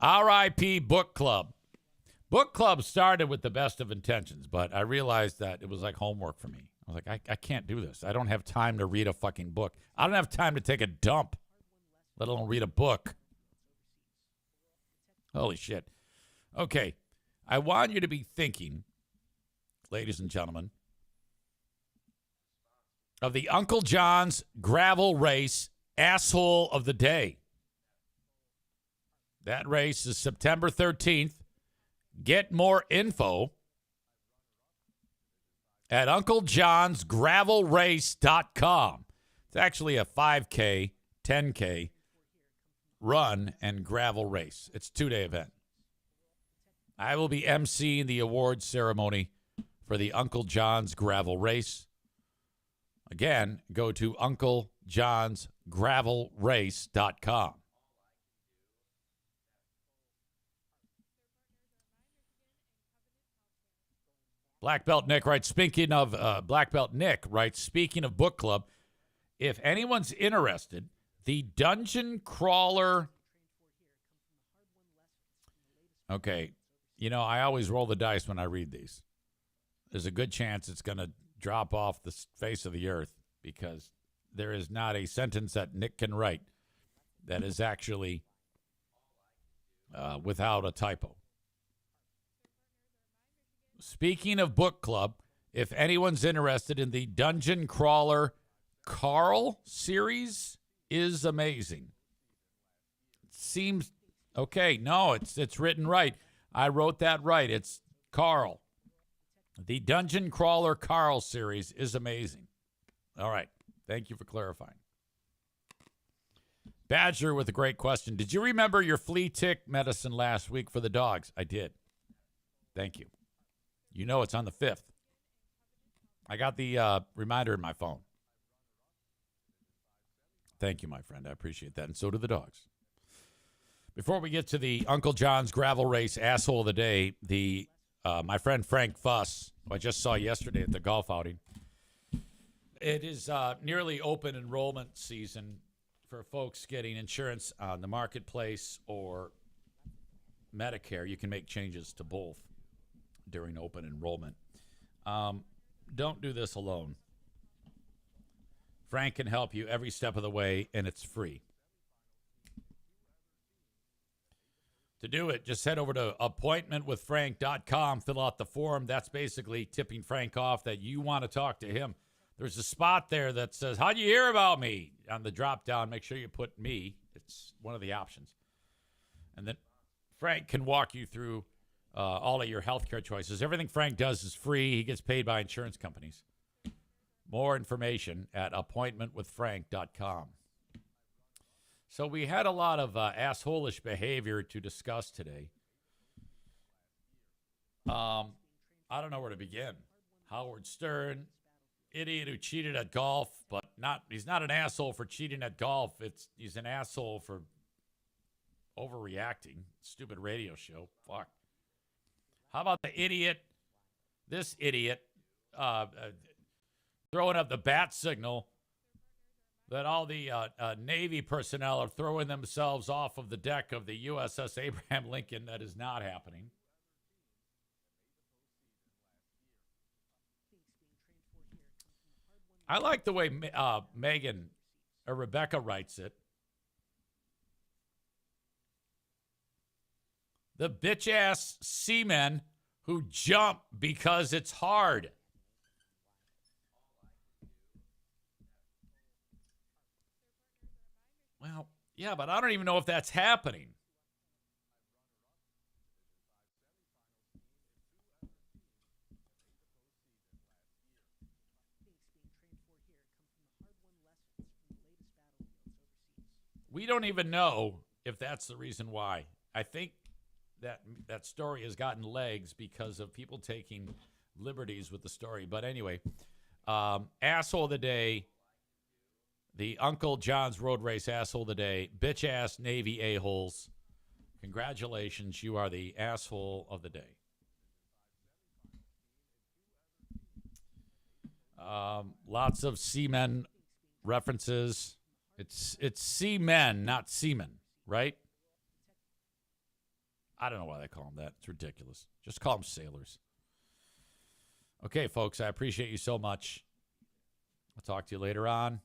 [SPEAKER 1] R.I.P. book club. Book club started with the best of intentions, but I realized that it was like homework for me. I was like, I can't do this. I don't have time to read a fucking book. I don't have time to take a dump, let alone read a book. Holy shit. Okay, I want you to be thinking, ladies and gentlemen, of the Uncle John's Gravel Race Asshole of the Day. That race is September 13th. Get more info at UncleJohnsGravelRace.com. It's actually a 5K, 10K run and gravel race. It's a 2-day event. I will be emceeing the awards ceremony for the Uncle John's Gravel Race. Again, go to UncleJohnsGravelRace.com. Black Belt Nick writes, speaking of book club, if anyone's interested, the Dungeon Crawler. Okay, I always roll the dice when I read these. There's a good chance it's going to drop off the face of the earth because there is not a sentence that Nick can write that is actually without a typo. Speaking of book club, if anyone's interested in the Dungeon Crawler Carl series, is amazing. It seems okay. No, it's written right. I wrote that right. It's Carl. The Dungeon Crawler Carl series is amazing. All right. Thank you for clarifying. Badger with a great question. Did you remember your flea tick medicine last week for the dogs? I did. Thank you. It's on the 5th. I got the reminder in my phone. Thank you, my friend. I appreciate that. And so do the dogs. Before we get to the Uncle John's Gravel Race Asshole of the Day, my friend Frank Fuss, who I just saw yesterday at the golf outing, it is nearly open enrollment season for folks getting insurance on the marketplace or Medicare. You can make changes to both during open enrollment. Don't do this alone. Frank can help you every step of the way, and it's free. To do it, just head over to appointmentwithfrank.com, fill out the form. That's basically tipping Frank off that you want to talk to him. There's a spot there that says, how'd you hear about me? On the drop down, make sure you put me. It's one of the options. And then Frank can walk you through all of your healthcare choices. Everything Frank does is free. He gets paid by insurance companies. More information at appointmentwithfrank.com. So we had a lot of asshole-ish behavior to discuss today. I don't know where to begin. Howard Stern, idiot who cheated at golf, but he's not an asshole for cheating at golf. He's an asshole for overreacting. Stupid radio show. Fuck. How about this idiot, throwing up the bat signal that all the Navy personnel are throwing themselves off of the deck of the USS Abraham Lincoln? That is not happening. I like the way Rebecca writes it. The bitch-ass seamen who jump because it's hard. Well, yeah, but I don't even know if that's happening. We don't even know if that's the reason why. I think that story has gotten legs because of people taking liberties with the story. But anyway, asshole of the day, the Uncle John's Road Race asshole of the day, bitch-ass Navy a-holes. Congratulations, you are the asshole of the day. Lots of seamen references. It's seamen, not seamen, right? I don't know why they call them that. It's ridiculous. Just call them sailors. Okay, folks, I appreciate you so much. I'll talk to you later on.